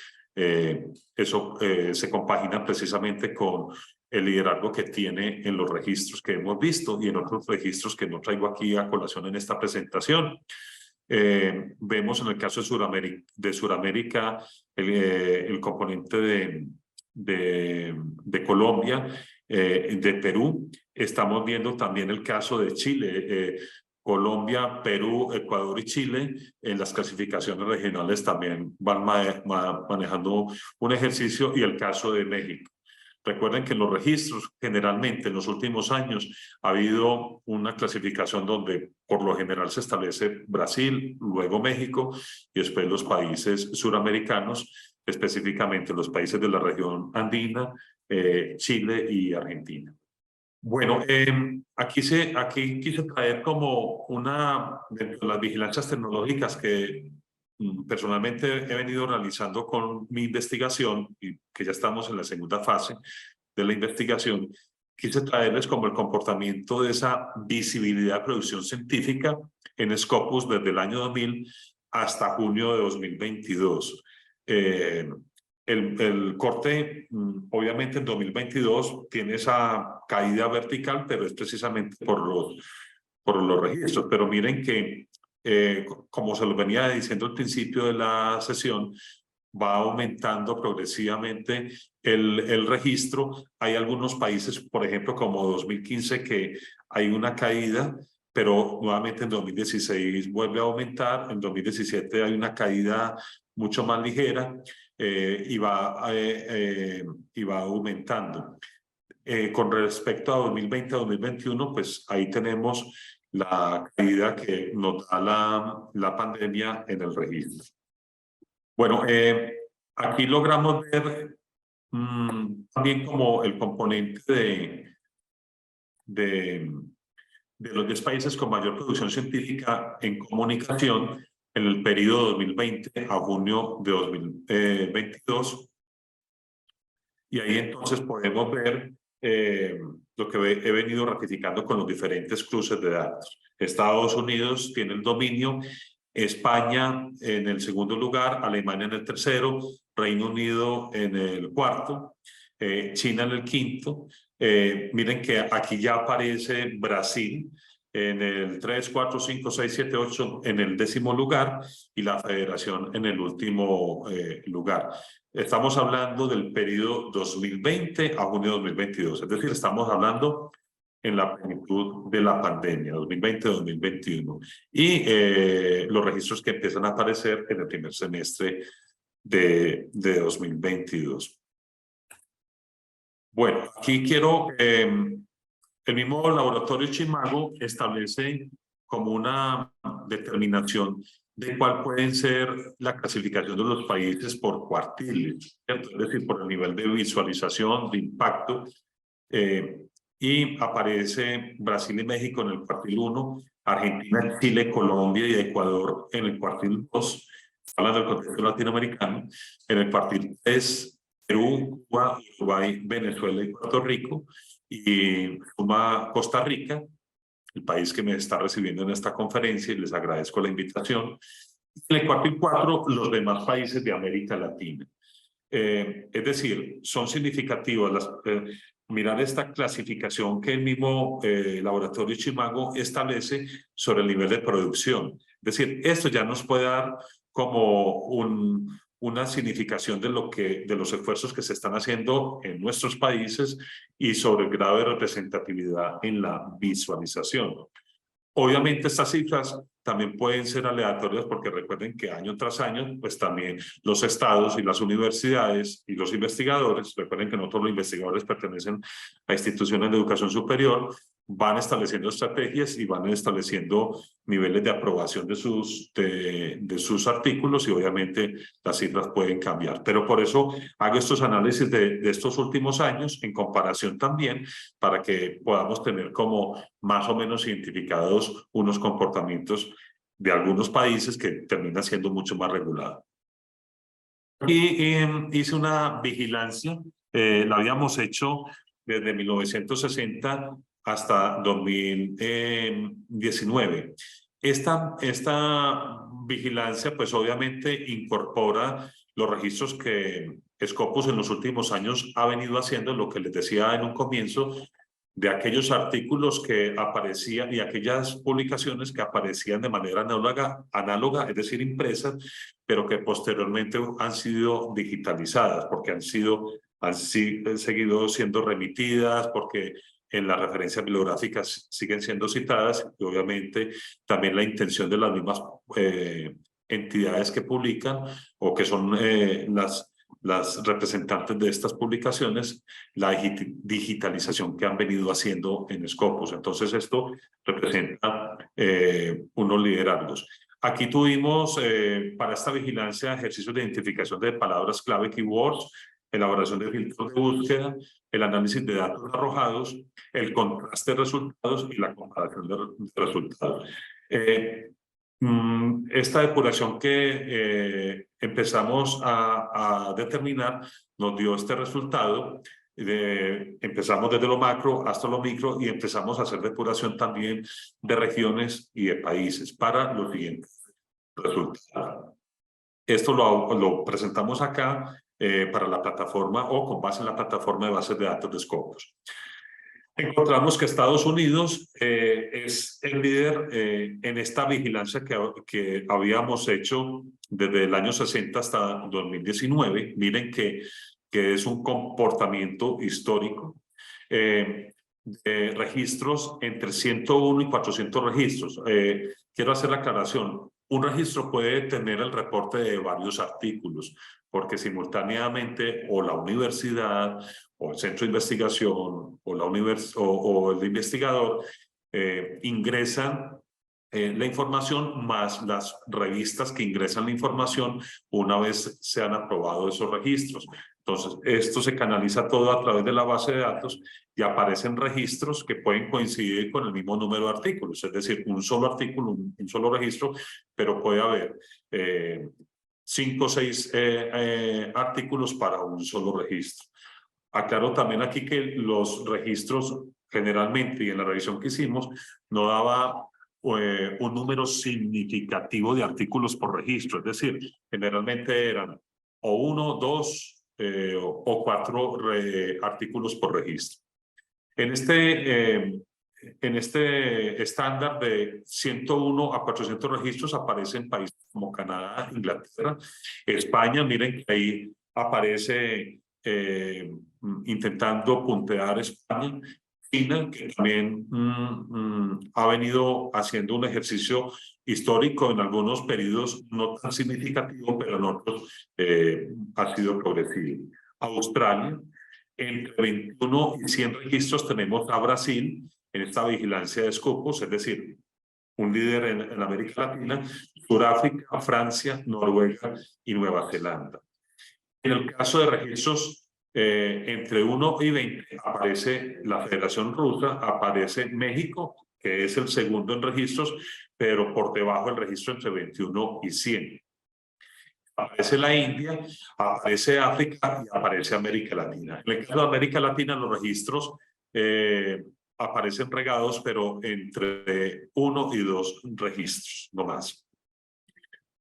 Speaker 3: eso se compagina precisamente con el liderazgo que tiene en los registros que hemos visto y en otros registros que no traigo aquí a colación en esta presentación. Vemos en el caso de Suramérica el componente de Colombia, de Perú. Estamos viendo también el caso de Chile, Colombia, Perú, Ecuador y Chile. En las clasificaciones regionales también van manejando un ejercicio y el caso de México. Recuerden que en los registros, generalmente en los últimos años, ha habido una clasificación donde por lo general se establece Brasil, luego México y después los países suramericanos, específicamente los países de la región andina, Chile y Argentina. Bueno, aquí quise traer como de las vigilancias tecnológicas que personalmente he venido realizando con mi investigación y que ya estamos en la segunda fase de la investigación, quise traerles como el comportamiento de esa visibilidad de producción científica en Scopus desde el año 2000 hasta junio de 2022. El corte, obviamente en 2022 tiene esa caída vertical, pero es precisamente por los registros. Pero miren que, como se lo venía diciendo al principio de la sesión, va aumentando progresivamente el registro. Hay algunos países, por ejemplo, como 2015, que hay una caída pero nuevamente en 2016 vuelve a aumentar, en 2017 hay una caída mucho más ligera y va aumentando. Con respecto a 2020 a 2021, pues ahí tenemos la caída que nos da la pandemia en el registro. Bueno, aquí logramos ver también como el componente de los 10 países con mayor producción científica en comunicación en el periodo 2020 a junio de 2022. Y ahí entonces podemos ver lo que he venido ratificando con los diferentes cruces de datos. Estados Unidos tiene el dominio, España en el segundo lugar, Alemania en el tercero, Reino Unido en el cuarto, China en el quinto. Miren que aquí ya aparece Brasil en el 3, 4, 5, 6, 7, 8 en el 10º lugar y la Federación en el último lugar. Estamos hablando del periodo 2020 a junio de 2022, es decir, estamos hablando en la plenitud de la pandemia, 2020-2021, y los registros que empiezan a aparecer en el primer semestre de 2022. Bueno, aquí quiero, el mismo laboratorio Chimago establece como una determinación de cuál puede ser la clasificación de los países por cuartiles, ¿cierto? Es decir, por el nivel de visualización, de impacto, y aparece Brasil y México en el cuartil 1, Argentina, Chile, Colombia y Ecuador en el cuartil 2, hablando del contexto latinoamericano, en el cuartil 3, Perú, Cuba, Uruguay, Venezuela y Puerto Rico, y Costa Rica, el país que me está recibiendo en esta conferencia, y les agradezco la invitación. En el cuartil 4, los demás países de América Latina. Es decir, son significativas mirar esta clasificación que el mismo laboratorio Chimago establece sobre el nivel de producción. Es decir, esto ya nos puede dar como una significación de los esfuerzos que se están haciendo en nuestros países y sobre el grado de representatividad en la visualización. Obviamente estas cifras también pueden ser aleatorias porque recuerden que año tras año, pues también los estados y las universidades y los investigadores, recuerden que no todos los investigadores pertenecen a instituciones de educación superior, van estableciendo estrategias y van estableciendo niveles de aprobación de sus artículos y obviamente las cifras pueden cambiar. Pero por eso hago estos análisis de estos últimos años en comparación también para que podamos tener como más o menos identificados unos comportamientos de algunos países que terminan siendo mucho más regulados. Y hice una vigilancia, la habíamos hecho desde 1960 hasta 2019. Esta vigilancia, pues obviamente incorpora los registros que Scopus en los últimos años ha venido haciendo, lo que les decía en un comienzo, de aquellos artículos que aparecían y aquellas publicaciones que aparecían de manera análoga, es decir, impresas, pero que posteriormente han sido digitalizadas, porque han seguido siendo remitidas, porque en las referencias bibliográficas siguen siendo citadas, y obviamente también la intención de las mismas entidades que publican o que son las representantes de estas publicaciones, la digitalización que han venido haciendo en Scopus. Entonces esto representa unos liderazgos. Aquí tuvimos para esta vigilancia ejercicios de identificación de palabras clave, keywords, elaboración de filtros de búsqueda, el análisis de datos arrojados, el contraste de resultados y la comparación de resultados. Esta depuración que empezamos a determinar nos dio este resultado. Empezamos desde lo macro hasta lo micro y empezamos a hacer depuración también de regiones y de países para los siguientes resultados. Esto lo presentamos acá para la plataforma o con base en la plataforma de bases de datos de Scopus. Encontramos que Estados Unidos es el líder en esta vigilancia que habíamos hecho desde el año 60 hasta 2019. Miren que es un comportamiento histórico. de registros entre 101 y 400 registros. Quiero hacer la aclaración. Un registro puede tener el reporte de varios artículos, porque simultáneamente o la universidad, o el centro de investigación, o el investigador ingresan la información más las revistas que ingresan la información una vez se han aprobado esos registros. Entonces, esto se canaliza todo a través de la base de datos y aparecen registros que pueden coincidir con el mismo número de artículos, es decir, un solo artículo, un solo registro, pero puede haber 5 o 6 artículos para un solo registro. Aclaro también aquí que los registros generalmente, y en la revisión que hicimos, no daba un número significativo de artículos por registro, es decir, generalmente eran o 1, 2 o 4 artículos por registro. En este estándar de 101 a 400 registros aparecen países como Canadá, Inglaterra, España. Miren que ahí aparece intentando puntear España. China, que también ha venido haciendo un ejercicio histórico en algunos periodos no tan significativo, pero en otros ha sido progresivo. Australia, entre 21 y 100 registros tenemos a Brasil en esta vigilancia de escopos, es decir, un líder en América Latina, Sudáfrica, Francia, Noruega y Nueva Zelanda. En el caso de registros entre 1 y 20 aparece la Federación Rusa, aparece México, que es el segundo en registros, pero por debajo del registro entre 21 y 100. Aparece la India, aparece África y aparece América Latina. En el caso de América Latina, los registros aparecen regados, pero entre 1 y 2 registros, no más.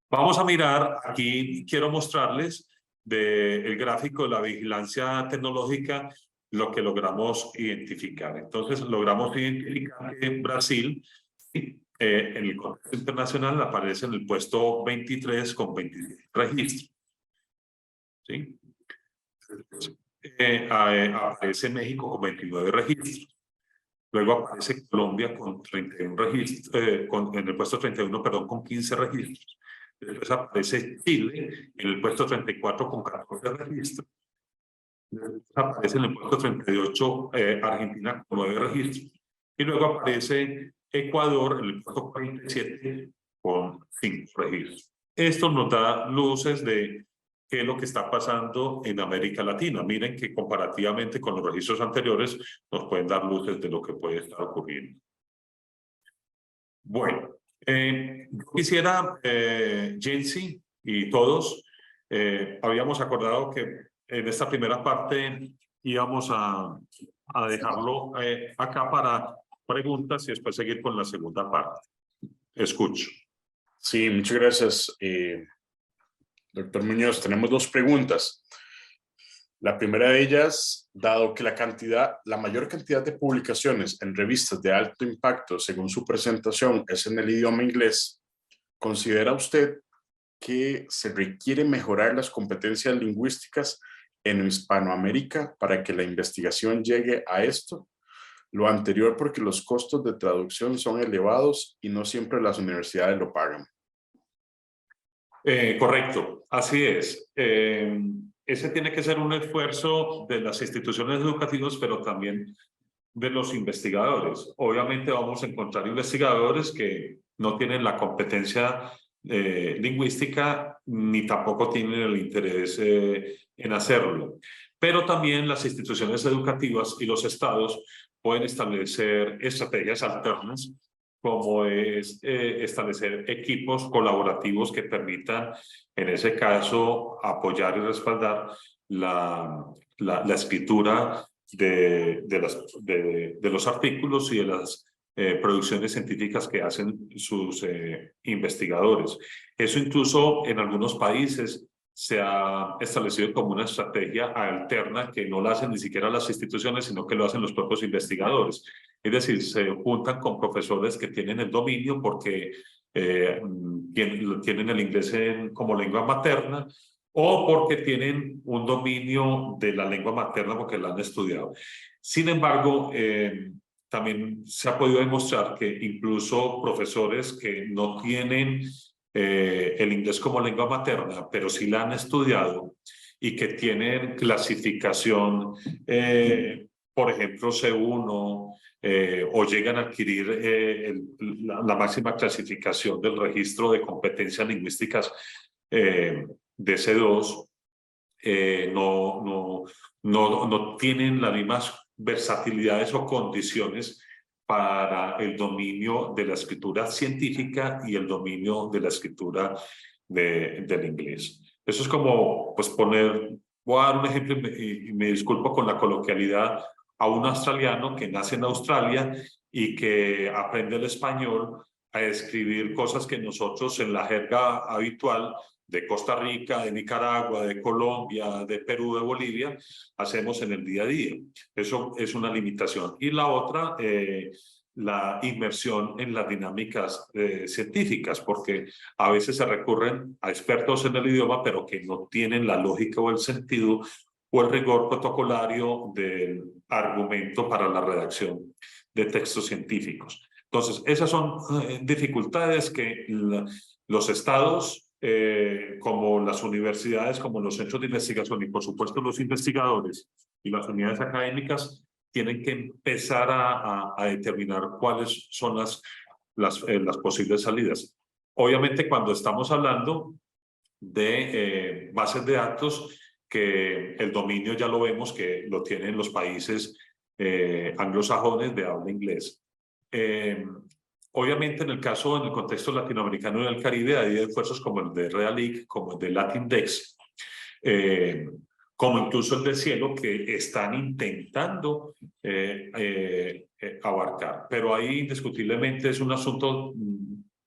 Speaker 3: Vamos a mirar, aquí quiero mostrarles del gráfico de la vigilancia tecnológica lo que logramos identificar. Entonces, logramos identificar que en Brasil, en el contexto internacional, aparece en el puesto 23 con 27 registros. ¿Sí? Aparece México con 29 registros. Luego aparece Colombia con 31 registros, en el puesto 31, perdón, con 15 registros. Después aparece Chile en el puesto 34 con 14 registros. Después aparece en el puesto 38 Argentina con 9 registros. Y luego aparece Ecuador en el puesto 47 con 5 registros. Esto nos da luces de qué es lo que está pasando en América Latina. Miren que comparativamente con los registros anteriores nos pueden dar luces de lo que puede estar ocurriendo. Bueno, yo quisiera, Jensi y todos, habíamos acordado que en esta primera parte íbamos a dejarlo acá para preguntas y después seguir con la segunda parte. Escucho.
Speaker 1: Sí, muchas gracias, doctor Muñoz. Tenemos 2 preguntas. La primera de ellas, dado que la mayor cantidad de publicaciones en revistas de alto impacto, según su presentación, es en el idioma inglés, ¿considera usted que se requiere mejorar las competencias lingüísticas en Hispanoamérica para que la investigación llegue a esto? Lo anterior porque los costos de traducción son elevados y no siempre las universidades lo pagan.
Speaker 3: Correcto, así es. Ese tiene que ser un esfuerzo de las instituciones educativas, pero también de los investigadores. Obviamente vamos a encontrar investigadores que no tienen la competencia lingüística ni tampoco tienen el interés en hacerlo. Pero también las instituciones educativas y los estados pueden establecer estrategias alternas, como es establecer equipos colaborativos que permitan, en ese caso, apoyar y respaldar la escritura de los artículos y de las producciones científicas que hacen sus investigadores. Eso incluso en algunos países se ha establecido como una estrategia alterna que no la hacen ni siquiera las instituciones, sino que lo hacen los propios investigadores. Es decir, se juntan con profesores que tienen el dominio porque tienen el inglés como lengua materna o porque tienen un dominio de la lengua materna porque la han estudiado. Sin embargo, también se ha podido demostrar que incluso profesores que no tienen el inglés como lengua materna, pero sí la han estudiado y que tienen clasificación, por ejemplo, C1, o llegan a adquirir la máxima clasificación del registro de competencias lingüísticas de C2, no tienen las mismas versatilidades o condiciones para el dominio de la escritura científica y el dominio de la escritura del inglés. Eso es como, pues, voy a dar un ejemplo y me disculpo con la coloquialidad, a un australiano que nace en Australia y que aprende el español a escribir cosas que nosotros en la jerga habitual de Costa Rica, de Nicaragua, de Colombia, de Perú, de Bolivia, hacemos en el día a día. Eso es una limitación. Y la otra, la inmersión en las dinámicas científicas, porque a veces se recurren a expertos en el idioma, pero que no tienen la lógica o el sentido o el rigor protocolario del argumento para la redacción de textos científicos. Entonces, esas son dificultades que los estados, como las universidades, como los centros de investigación y por supuesto los investigadores y las unidades académicas tienen que empezar a determinar cuáles son las posibles salidas. Obviamente cuando estamos hablando de bases de datos, que el dominio ya lo vemos que lo tienen los países anglosajones de habla inglés. Obviamente en el contexto latinoamericano y del Caribe hay esfuerzos como el de Realic, como el de Latindex, como incluso el de Cielo, que están intentando abarcar. Pero ahí indiscutiblemente es un asunto,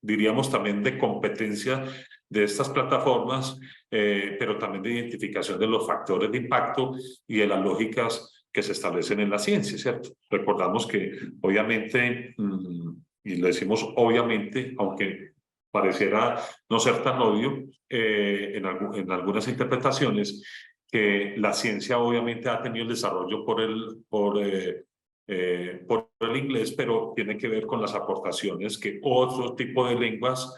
Speaker 3: diríamos, también de competencia de estas plataformas, pero también de identificación de los factores de impacto y de las lógicas que se establecen en la ciencia, ¿cierto? Recordamos que obviamente, y lo decimos obviamente, aunque pareciera no ser tan obvio en algunas interpretaciones, que la ciencia obviamente ha tenido el desarrollo por el inglés, pero tiene que ver con las aportaciones que otro tipo de lenguas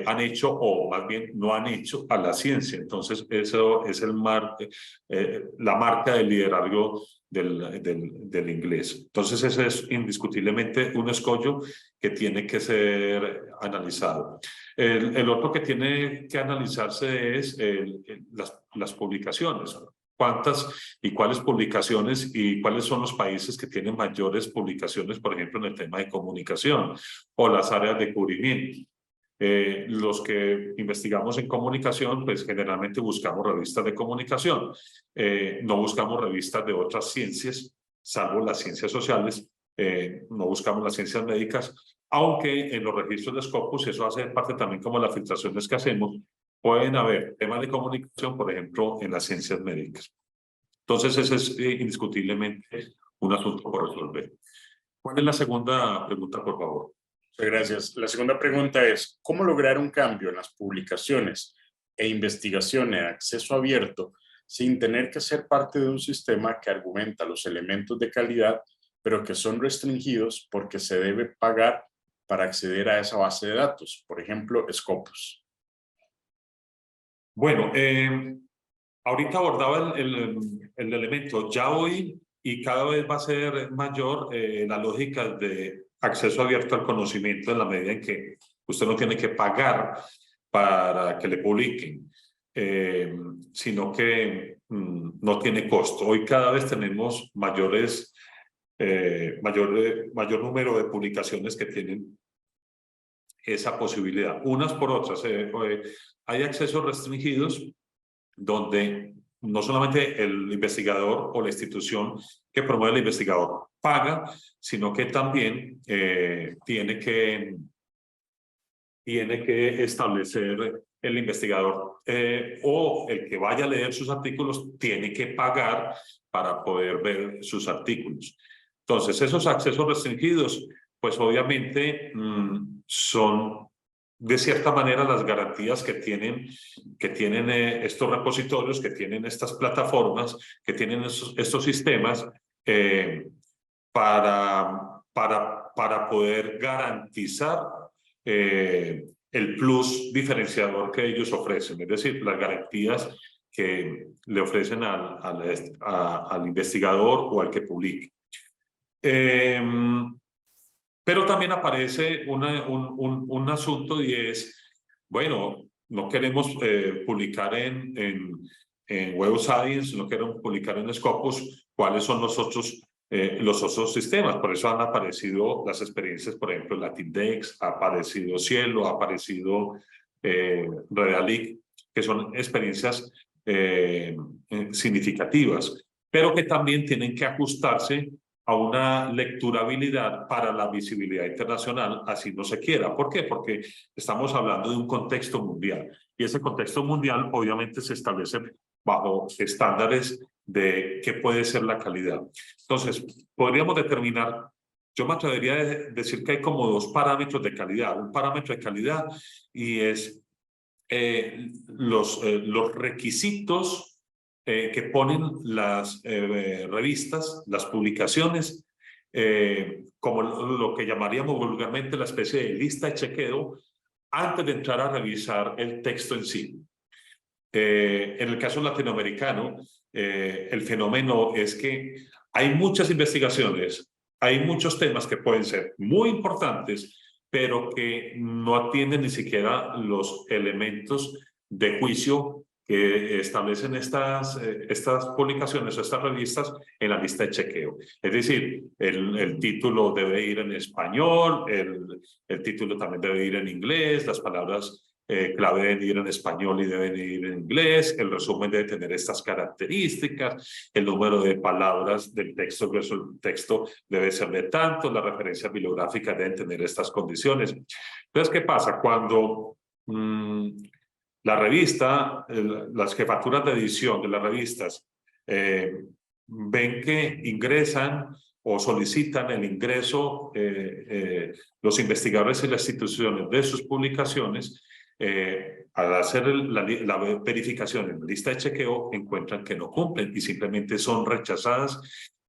Speaker 3: han hecho, o más bien no han hecho, a la ciencia. Entonces eso es la marca del liderazgo del inglés. Entonces ese es indiscutiblemente un escollo que tiene que ser analizado. El otro que tiene que analizarse es las publicaciones. ¿Cuántas y cuáles publicaciones y cuáles son los países que tienen mayores publicaciones, por ejemplo, en el tema de comunicación o las áreas de cubrimiento? Los que investigamos en comunicación, pues generalmente buscamos revistas de comunicación, no buscamos revistas de otras ciencias, salvo las ciencias sociales, no buscamos las ciencias médicas, aunque en los registros de Scopus, eso hace parte también como las filtraciones que hacemos, pueden haber temas de comunicación, por ejemplo, en las ciencias médicas. Entonces, ese es indiscutiblemente un asunto por resolver. ¿Cuál es la segunda pregunta, por favor?
Speaker 1: Muchas gracias. La segunda pregunta es, ¿cómo lograr un cambio en las publicaciones e investigación en acceso abierto sin tener que ser parte de un sistema que argumenta los elementos de calidad, pero que son restringidos porque se debe pagar para acceder a esa base de datos? Por ejemplo, Scopus.
Speaker 3: Bueno, ahorita abordaba el elemento. Ya hoy, y cada vez va a ser mayor, la lógica de acceso abierto al conocimiento, en la medida en que usted no tiene que pagar para que le publiquen, sino que no tiene costo. Hoy cada vez tenemos mayor número de publicaciones que tienen esa posibilidad. Unas por otras. Hay accesos restringidos donde no solamente el investigador o la institución que promueve el investigador paga, sino que también tiene que establecer el investigador o el que vaya a leer sus artículos tiene que pagar para poder ver sus artículos. Entonces, esos accesos restringidos, pues obviamente son de cierta manera las garantías que tienen estos repositorios, que tienen estas plataformas, que tienen estos sistemas, para poder garantizar el plus diferenciador que ellos ofrecen, es decir, las garantías que le ofrecen al investigador o al que publique. Pero también aparece un asunto y es, bueno, no queremos publicar en Web of Science, no queremos publicar en Scopus, ¿cuáles son los otros sistemas? Por eso han aparecido las experiencias, por ejemplo, Latindex, ha aparecido Cielo, ha aparecido Redalic, que son experiencias significativas, pero que también tienen que ajustarse a una lecturabilidad para la visibilidad internacional, así no se quiera. ¿Por qué? Porque estamos hablando de un contexto mundial, y ese contexto mundial obviamente se establece bajo estándares de qué puede ser la calidad. Entonces, podríamos determinar, yo me atrevería a decir que hay como dos parámetros de calidad. Un parámetro de calidad y es los requisitos que ponen las revistas, las publicaciones, como lo que llamaríamos vulgarmente la especie de lista de chequeo, antes de entrar a revisar el texto en sí. En el caso latinoamericano, el fenómeno es que hay muchas investigaciones, hay muchos temas que pueden ser muy importantes, pero que no atienden ni siquiera los elementos de juicio que establecen estas publicaciones o estas revistas en la lista de chequeo. Es decir, el título debe ir en español, el título también debe ir en inglés, las palabras clave deben ir en español y deben ir en inglés, el resumen debe tener estas características, el número de palabras del texto versus el texto debe ser de tanto, las referencias bibliográficas deben tener estas condiciones. Entonces, ¿qué pasa? Cuando la revista, las jefaturas de edición de las revistas ven que ingresan o solicitan el ingreso los investigadores y las instituciones de sus publicaciones, al hacer la verificación en la lista de chequeo, encuentran que no cumplen y simplemente son rechazadas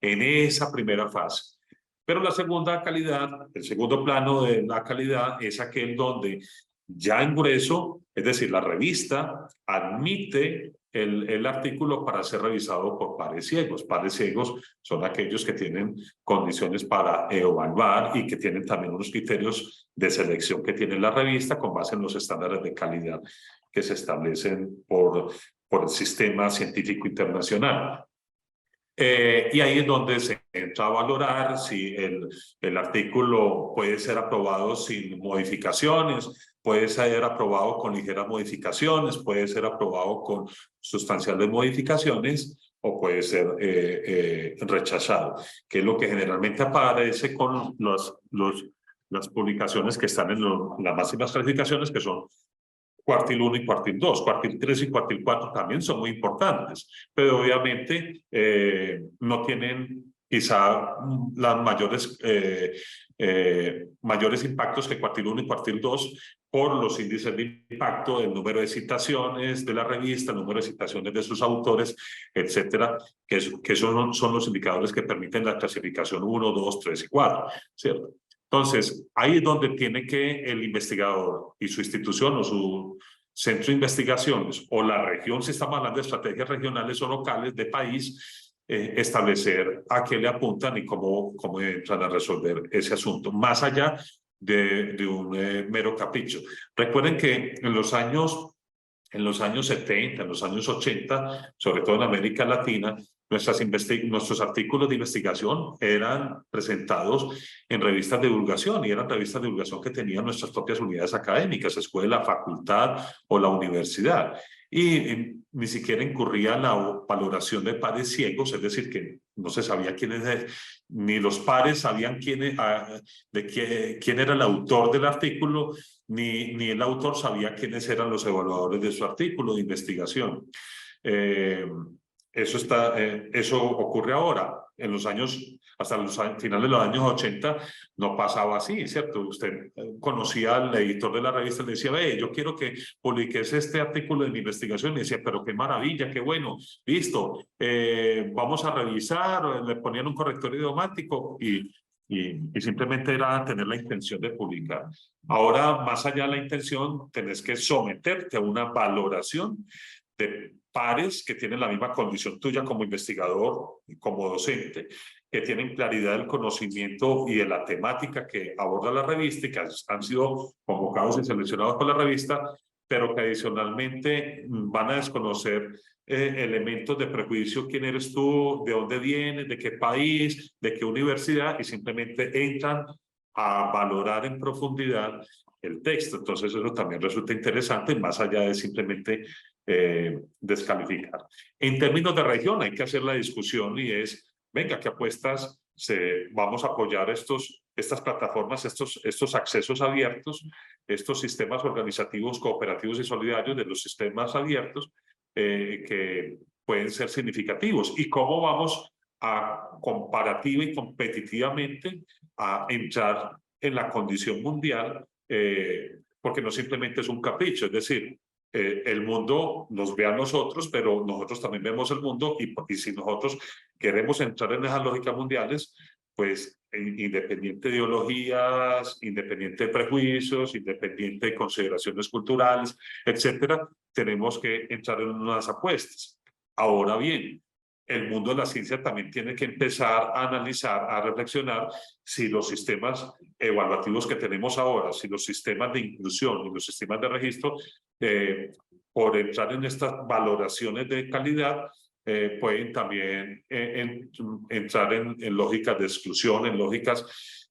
Speaker 3: en esa primera fase. Pero la segunda calidad, el segundo plano de la calidad es aquel donde ya en grueso, es decir, la revista admite el artículo para ser revisado por pares ciegos. Pares ciegos son aquellos que tienen condiciones para evaluar y que tienen también unos criterios de selección que tiene la revista con base en los estándares de calidad que se establecen por el sistema científico internacional. Y ahí es donde se entra a valorar si el artículo puede ser aprobado sin modificaciones, puede ser aprobado con ligeras modificaciones, puede ser aprobado con sustanciales modificaciones o puede ser rechazado, que es lo que generalmente aparece con las publicaciones que están en las máximas calificaciones, que son cuartil 1 y cuartil 2, cuartil 3 y cuartil 4 también son muy importantes, pero obviamente no tienen quizá las mayores impactos que cuartil 1 y cuartil 2 por los índices de impacto, el número de citaciones de la revista, el número de citaciones de sus autores, etcétera, que son los indicadores que permiten la clasificación 1, 2, 3 y 4, ¿cierto? Entonces, ahí es donde tiene que el investigador y su institución o su centro de investigaciones o la región, si estamos hablando de estrategias regionales o locales de país, establecer a qué le apuntan y cómo entran a resolver ese asunto, más allá de un mero capricho. Recuerden que en los años 70, en los años 80, sobre todo en América Latina, nuestros artículos de investigación eran presentados en revistas de divulgación y eran revistas de divulgación que tenían nuestras propias unidades académicas, escuela, facultad o la universidad. Y ni siquiera incurría en la valoración de pares ciegos, es decir, que no se sabía ni los pares sabían quién era el autor del artículo, ni el autor sabía quiénes eran los evaluadores de su artículo de investigación. Eso ocurre ahora. en los años, hasta los finales de los años 80, no pasaba así, ¿cierto? Usted conocía al editor de la revista y le decía, ve, yo quiero que publiques este artículo de mi investigación. Y decía, pero qué maravilla, qué bueno, listo, vamos a revisar, le ponían un corrector idiomático y simplemente era tener la intención de publicar. Ahora, más allá de la intención, tenés que someterte a una valoración de pares que tienen la misma condición tuya como investigador, como docente, que tienen claridad del conocimiento y de la temática que aborda la revista y que han sido convocados y seleccionados por la revista, pero que adicionalmente van a desconocer elementos de prejuicio, quién eres tú, de dónde vienes, de qué país, de qué universidad, y simplemente entran a valorar en profundidad el texto. Entonces eso también resulta interesante, más allá de simplemente descalificar. En términos de región hay que hacer la discusión y es, venga, ¿qué apuestas vamos a apoyar estas plataformas, estos accesos abiertos, estos sistemas organizativos, cooperativos y solidarios de los sistemas abiertos que pueden ser significativos? ¿Y cómo vamos a comparativa y competitivamente a entrar en la condición mundial? Porque no simplemente es un capricho, es decir, el mundo nos ve a nosotros, pero nosotros también vemos el mundo y si nosotros queremos entrar en esas lógicas mundiales, pues independiente de ideologías, independiente de prejuicios, independiente de consideraciones culturales, etcétera, tenemos que entrar en unas apuestas. Ahora bien, el mundo de la ciencia también tiene que empezar a analizar, a reflexionar si los sistemas evaluativos que tenemos ahora, si los sistemas de inclusión y los sistemas de registro, por entrar en estas valoraciones de calidad, pueden también entrar en lógicas de exclusión, en lógicas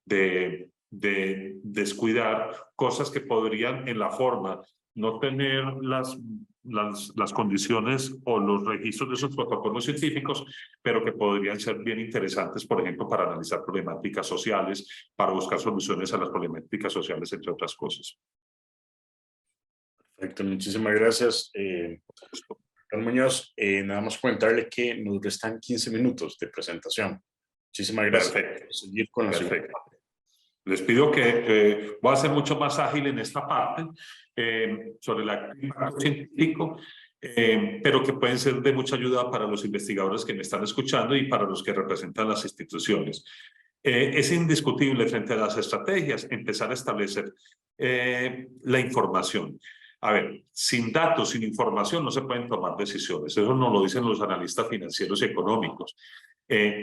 Speaker 3: de descuidar cosas que podrían en la forma no tener las condiciones o los registros de esos protocolos científicos, pero que podrían ser bien interesantes, por ejemplo, para analizar problemáticas sociales, para buscar soluciones a las problemáticas sociales, entre otras cosas.
Speaker 1: Perfecto, muchísimas gracias. Don Muñoz, nada más comentarle que nos restan 15 minutos de presentación. Muchísimas gracias.
Speaker 3: Perfecto.
Speaker 1: Por seguir con la
Speaker 3: Perfecto. Les pido que voy a ser mucho más ágil en esta parte sobre el impacto científico, pero que pueden ser de mucha ayuda para los investigadores que me están escuchando y para los que representan las instituciones. Es indiscutible frente a las estrategias empezar a establecer la información. A ver, sin datos, sin información no se pueden tomar decisiones. Eso nos lo dicen los analistas financieros y económicos.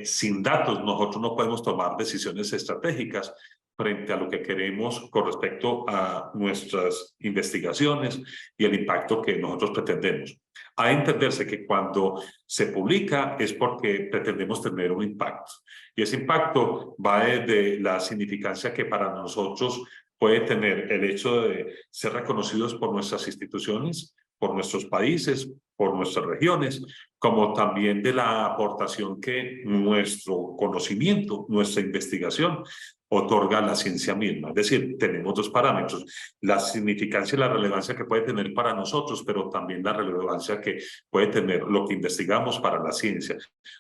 Speaker 3: Sin datos nosotros no podemos tomar decisiones estratégicas frente a lo que queremos con respecto a nuestras investigaciones y el impacto que nosotros pretendemos. Ha de entenderse que cuando se publica es porque pretendemos tener un impacto. Y ese impacto va desde la significancia que para nosotros puede tener el hecho de ser reconocidos por nuestras instituciones, por nuestros países, por nuestras regiones, como también de la aportación que nuestro conocimiento, nuestra investigación otorga a la ciencia misma. Es decir, tenemos dos parámetros, la significancia y la relevancia que puede tener para nosotros, pero también la relevancia que puede tener lo que investigamos para la ciencia.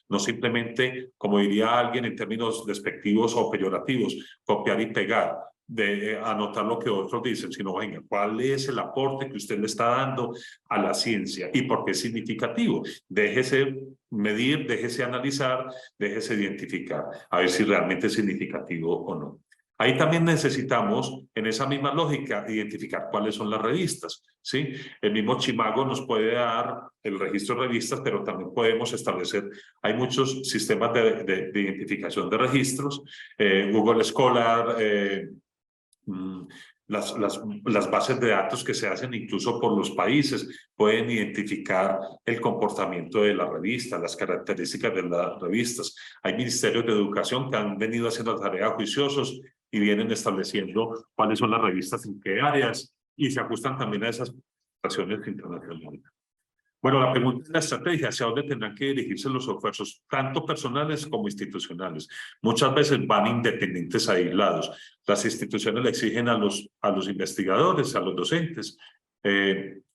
Speaker 3: No simplemente, como diría alguien en términos despectivos o peyorativos, copiar y pegar, de anotar lo que otros dicen, sino, venga, ¿cuál es el aporte que usted le está dando a la ciencia y por qué es significativo? Déjese medir, déjese analizar, déjese identificar, a ver si realmente es significativo o no. Ahí también necesitamos, en esa misma lógica, identificar cuáles son las revistas, ¿sí? El mismo Chimago nos puede dar el registro de revistas, pero también podemos establecer, hay muchos sistemas de identificación de registros, Google Scholar, las bases de datos que se hacen incluso por los países pueden identificar el comportamiento de la revista, las características de las revistas. Hay ministerios de educación que han venido haciendo tareas juiciosos y vienen estableciendo cuáles son las revistas en qué áreas y se ajustan también a esas situaciones internacionales. Bueno, la pregunta es la estrategia, ¿hacia dónde tendrán que dirigirse los esfuerzos, tanto personales como institucionales? Muchas veces van independientes aislados. Las instituciones le exigen a los investigadores, a los docentes,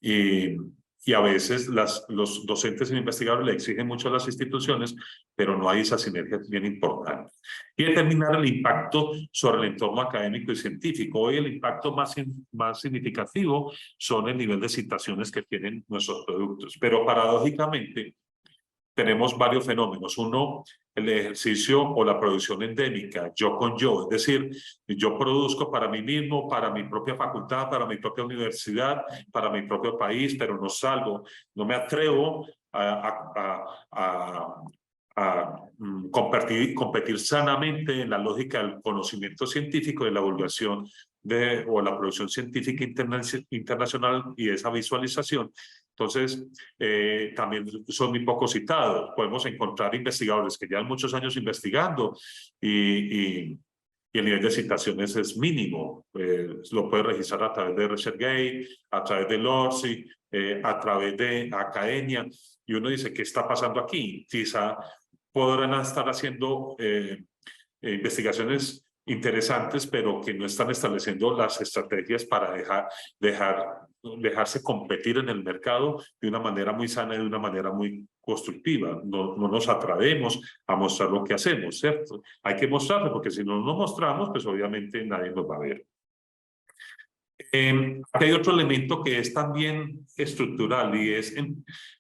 Speaker 3: y y a veces los docentes e investigadores le exigen mucho a las instituciones, pero no hay esa sinergia bien importante. Y determinar el impacto sobre el entorno académico y científico. Hoy el impacto más significativo son el nivel de citaciones que tienen nuestros productos, pero paradójicamente tenemos varios fenómenos. Uno, el ejercicio o la producción endémica, yo con yo, es decir, yo produzco para mí mismo, para mi propia facultad, para mi propia universidad, para mi propio país, pero no salgo, no me atrevo a competir sanamente en la lógica del conocimiento científico, de la divulgación o la producción científica internacional y esa visualización. Entonces, también son muy poco citados. Podemos encontrar investigadores que llevan muchos años investigando y el nivel de citaciones es mínimo. Lo puede registrar a través de ResearchGate, a través de LORSI, a través de Academia. Y uno dice, ¿qué está pasando aquí? Quizá podrán estar haciendo investigaciones interesantes, pero que no están estableciendo las estrategias para dejarse competir en el mercado de una manera muy sana y de una manera muy constructiva. No nos atrevemos a mostrar lo que hacemos, ¿cierto? Hay que mostrarlo, porque si no nos mostramos, pues obviamente nadie nos va a ver. Aquí hay otro elemento que es también estructural y es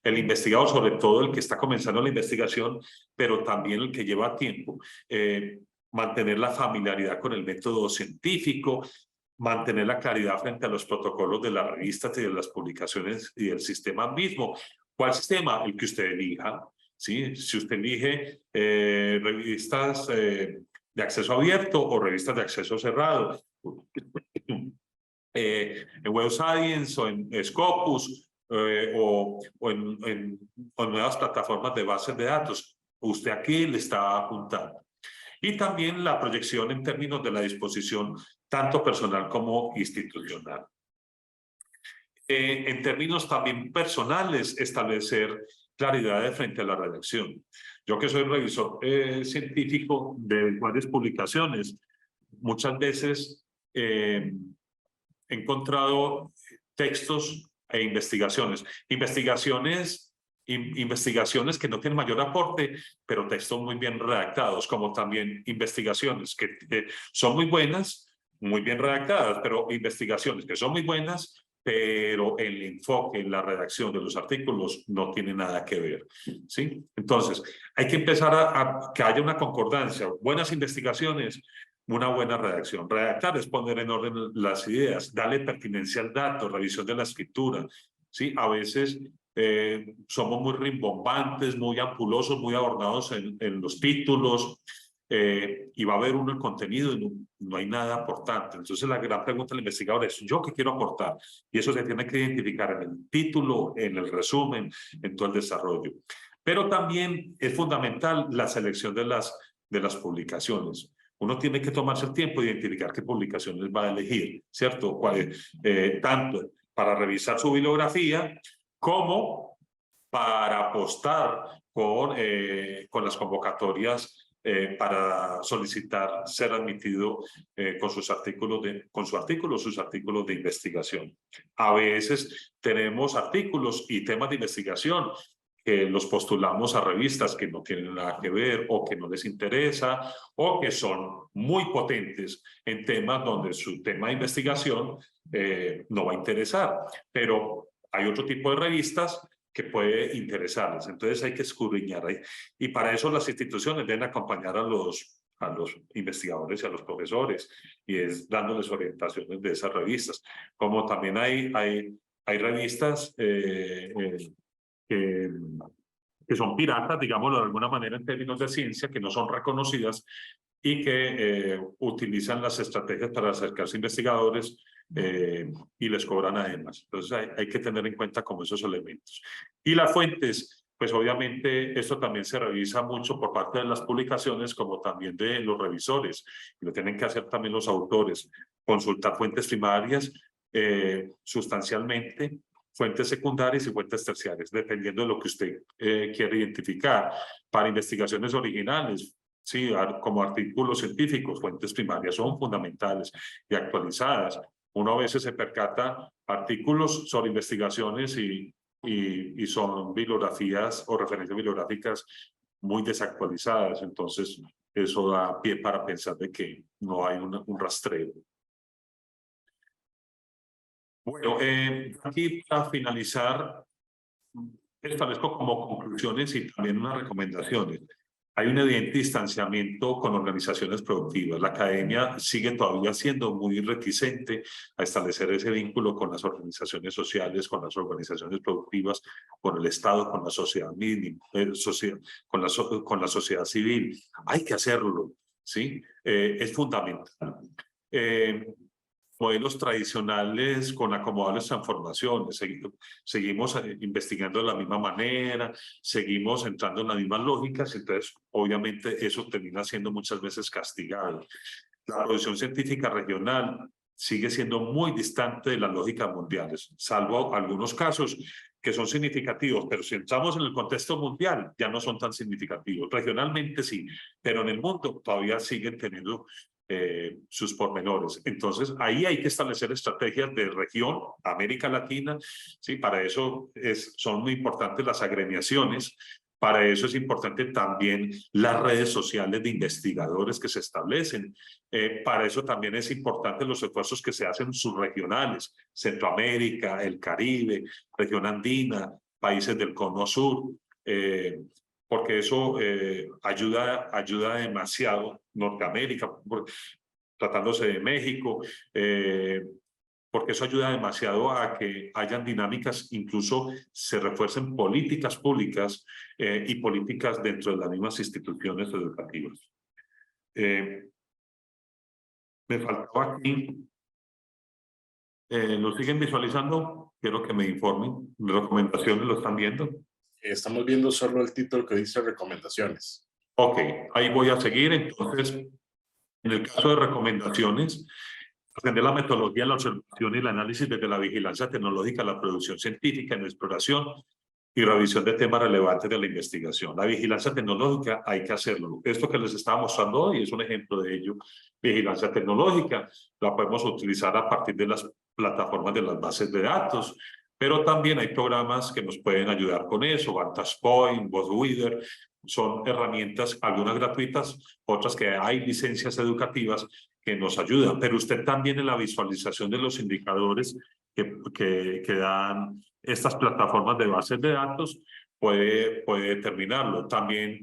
Speaker 3: el investigador, sobre todo el que está comenzando la investigación, pero también el que lleva tiempo. Mantener la familiaridad con el método científico, mantener la claridad frente a los protocolos de las revistas y de las publicaciones y del sistema mismo. ¿Cuál sistema? El que usted elija. ¿Sí? Si usted elige revistas de acceso abierto o revistas de acceso cerrado, en Web Science o en Scopus o en nuevas plataformas de bases de datos, usted aquí le está apuntando. Y también la proyección en términos de la disposición tanto personal como institucional. En términos también personales, establecer claridad frente a la redacción. Yo que soy revisor científico de varias publicaciones, muchas veces he encontrado textos e investigaciones que no tienen mayor aporte, pero textos muy bien redactados, como también investigaciones que son muy buenas, muy bien redactadas, pero investigaciones que son muy buenas, pero el enfoque en la redacción de los artículos no tiene nada que ver, ¿sí? Entonces, hay que empezar a que haya una concordancia, buenas investigaciones, una buena redacción. Redactar es poner en orden las ideas, darle pertinencia al dato, revisión de la escritura, ¿sí? A veces somos muy rimbombantes, muy ampulosos, muy adornados en los títulos, y va a ver uno el contenido y no hay nada aportante. Entonces la gran pregunta del investigador es, ¿yo qué quiero aportar? Y eso se tiene que identificar en el título, en el resumen, en todo el desarrollo. Pero también es fundamental la selección de las publicaciones. Uno tiene que tomarse el tiempo de identificar qué publicaciones va a elegir, ¿cierto? Tanto para revisar su bibliografía como para apostar con las convocatorias para solicitar ser admitido con sus artículos de investigación. A veces tenemos artículos y temas de investigación que los postulamos a revistas que no tienen nada que ver o que no les interesa o que son muy potentes en temas donde su tema de investigación no va a interesar. Pero hay otro tipo de revistas que puede interesarles. Entonces hay que escudriñar ahí. Y para eso las instituciones deben acompañar a los investigadores y a los profesores y es dándoles orientaciones de esas revistas. Como también hay revistas que son piratas, digámoslo de alguna manera en términos de ciencia, que no son reconocidas y que utilizan las estrategias para acercarse a investigadores y les cobran además. Entonces hay que tener en cuenta como esos elementos. Y las fuentes, pues obviamente esto también se revisa mucho por parte de las publicaciones como también de los revisores. Y lo tienen que hacer también los autores. Consultar fuentes primarias sustancialmente, fuentes secundarias y fuentes terciarias, dependiendo de lo que usted quiere identificar. Para investigaciones originales, sí, como artículos científicos, fuentes primarias son fundamentales y actualizadas. Uno a veces se percata artículos sobre investigaciones y y son bibliografías o referencias bibliográficas muy desactualizadas. Entonces, eso da pie para pensar de que no hay un rastreo. Bueno, aquí para finalizar, establezco como conclusiones y también unas recomendaciones. Hay un evidente distanciamiento con organizaciones productivas. La academia sigue todavía siendo muy reticente a establecer ese vínculo con las organizaciones sociales, con las organizaciones productivas, con el Estado, con la sociedad mínima, con la sociedad civil. Hay que hacerlo, ¿sí? Es fundamental. Modelos tradicionales con acomodables transformaciones. Seguimos investigando de la misma manera, seguimos entrando en las mismas lógicas, entonces obviamente eso termina siendo muchas veces castigado. La producción científica regional sigue siendo muy distante de las lógicas mundiales, salvo algunos casos que son significativos, pero si entramos en el contexto mundial ya no son tan significativos. Regionalmente sí, pero en el mundo todavía siguen teniendo sus pormenores. Entonces, ahí hay que establecer estrategias de región, América Latina, ¿sí? Para eso son muy importantes las agremiaciones, para eso es importante también las redes sociales de investigadores que se establecen. Para eso también es importante los esfuerzos que se hacen subregionales, Centroamérica, el Caribe, región andina, países del Cono Sur, porque eso ayuda demasiado, Norteamérica, tratándose de México, porque eso ayuda demasiado a que hayan dinámicas, incluso se refuercen políticas públicas y políticas dentro de las mismas instituciones educativas. Me faltaba aquí, ¿lo siguen visualizando? Quiero que me informen, ¿las recomendaciones lo están viendo?
Speaker 1: Estamos viendo solo el título que dice recomendaciones.
Speaker 3: Ok, ahí voy a seguir. Entonces, en el caso de recomendaciones, aprender la metodología, la observación y el análisis desde la vigilancia tecnológica, la producción científica, en exploración y revisión de temas relevantes de la investigación. La vigilancia tecnológica hay que hacerlo. Esto que les estaba mostrando hoy es un ejemplo de ello. Vigilancia tecnológica la podemos utilizar a partir de las plataformas de las bases de datos, pero también hay programas que nos pueden ayudar con eso. Vantage Point, BuzzWeather, son herramientas, algunas gratuitas, otras que hay licencias educativas que nos ayudan. Pero usted también en la visualización de los indicadores que dan estas plataformas de bases de datos puede determinarlo. También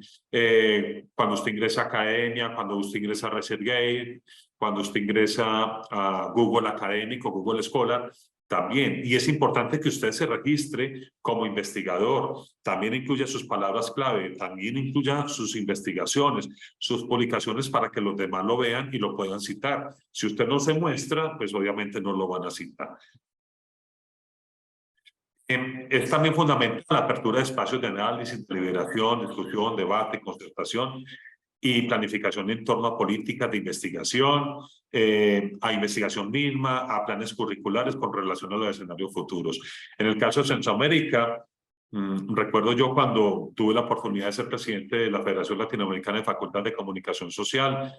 Speaker 3: cuando usted ingresa a Academia, cuando usted ingresa a ResearchGate, cuando usted ingresa a Google Académico, Google Scholar, también. Y es importante que usted se registre como investigador. También incluya sus palabras clave, también incluya sus investigaciones, sus publicaciones para que los demás lo vean y lo puedan citar. Si usted no se muestra, pues obviamente no lo van a citar. Es también fundamental la apertura de espacios de análisis, deliberación, discusión, debate, concertación y planificación en torno a políticas de investigación, a investigación misma, a planes curriculares con relación a los escenarios futuros. En el caso de Centroamérica, recuerdo yo cuando tuve la oportunidad de ser presidente de la Federación Latinoamericana de Facultad de Comunicación Social,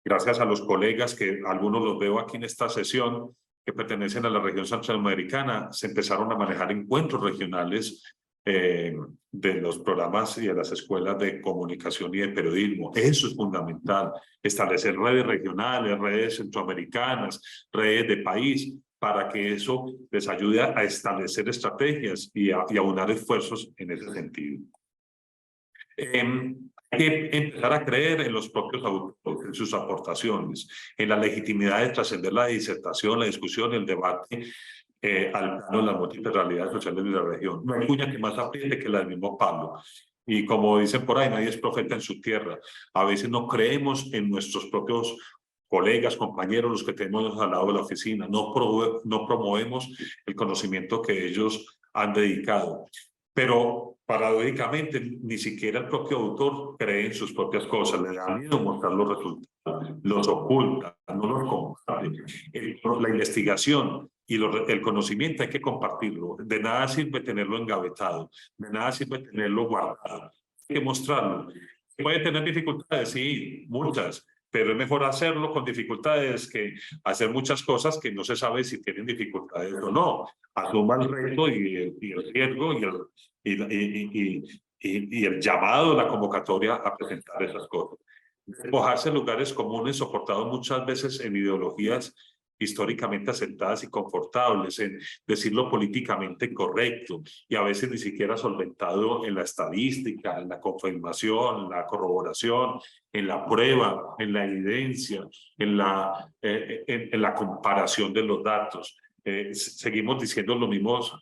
Speaker 3: gracias a los colegas que algunos los veo aquí en esta sesión, que pertenecen a la región centroamericana, se empezaron a manejar encuentros regionales de los programas y de las escuelas de comunicación y de periodismo. Eso es fundamental, establecer redes regionales, redes centroamericanas, redes de país, para que eso les ayude a establecer estrategias y a aunar esfuerzos en ese sentido. Hay que empezar a creer en los propios autores, en sus aportaciones, en la legitimidad de trascender la disertación, la discusión, el debate al plano de las múltiples realidades sociales de la región. No hay cuña que más apriete que la del mismo palo. Y como dicen por ahí, nadie es profeta en su tierra. A veces no creemos en nuestros propios colegas, compañeros, los que tenemos al lado de la oficina. No promovemos el conocimiento que ellos han dedicado. Pero paradójicamente ni siquiera el propio autor cree en sus propias cosas, le da miedo mostrar los resultados, los oculta, no los comparte. La investigación y el conocimiento hay que compartirlo. De nada sirve tenerlo engavetado, de nada sirve tenerlo guardado. Hay que mostrarlo. ¿Puede tener dificultades? Sí, muchas. pero es mejor hacerlo con dificultades que hacer muchas cosas que no se sabe si tienen dificultades o no. Asuma el reto y el riesgo y el llamado, la convocatoria a presentar esas cosas. Despojarse de lugares comunes soportados muchas veces en ideologías históricamente asentadas y confortables, en decirlo políticamente correcto y a veces ni siquiera solventado en la estadística, en la confirmación, en la corroboración, en la prueba, en la evidencia, en la comparación de los datos. Seguimos diciendo los mismos,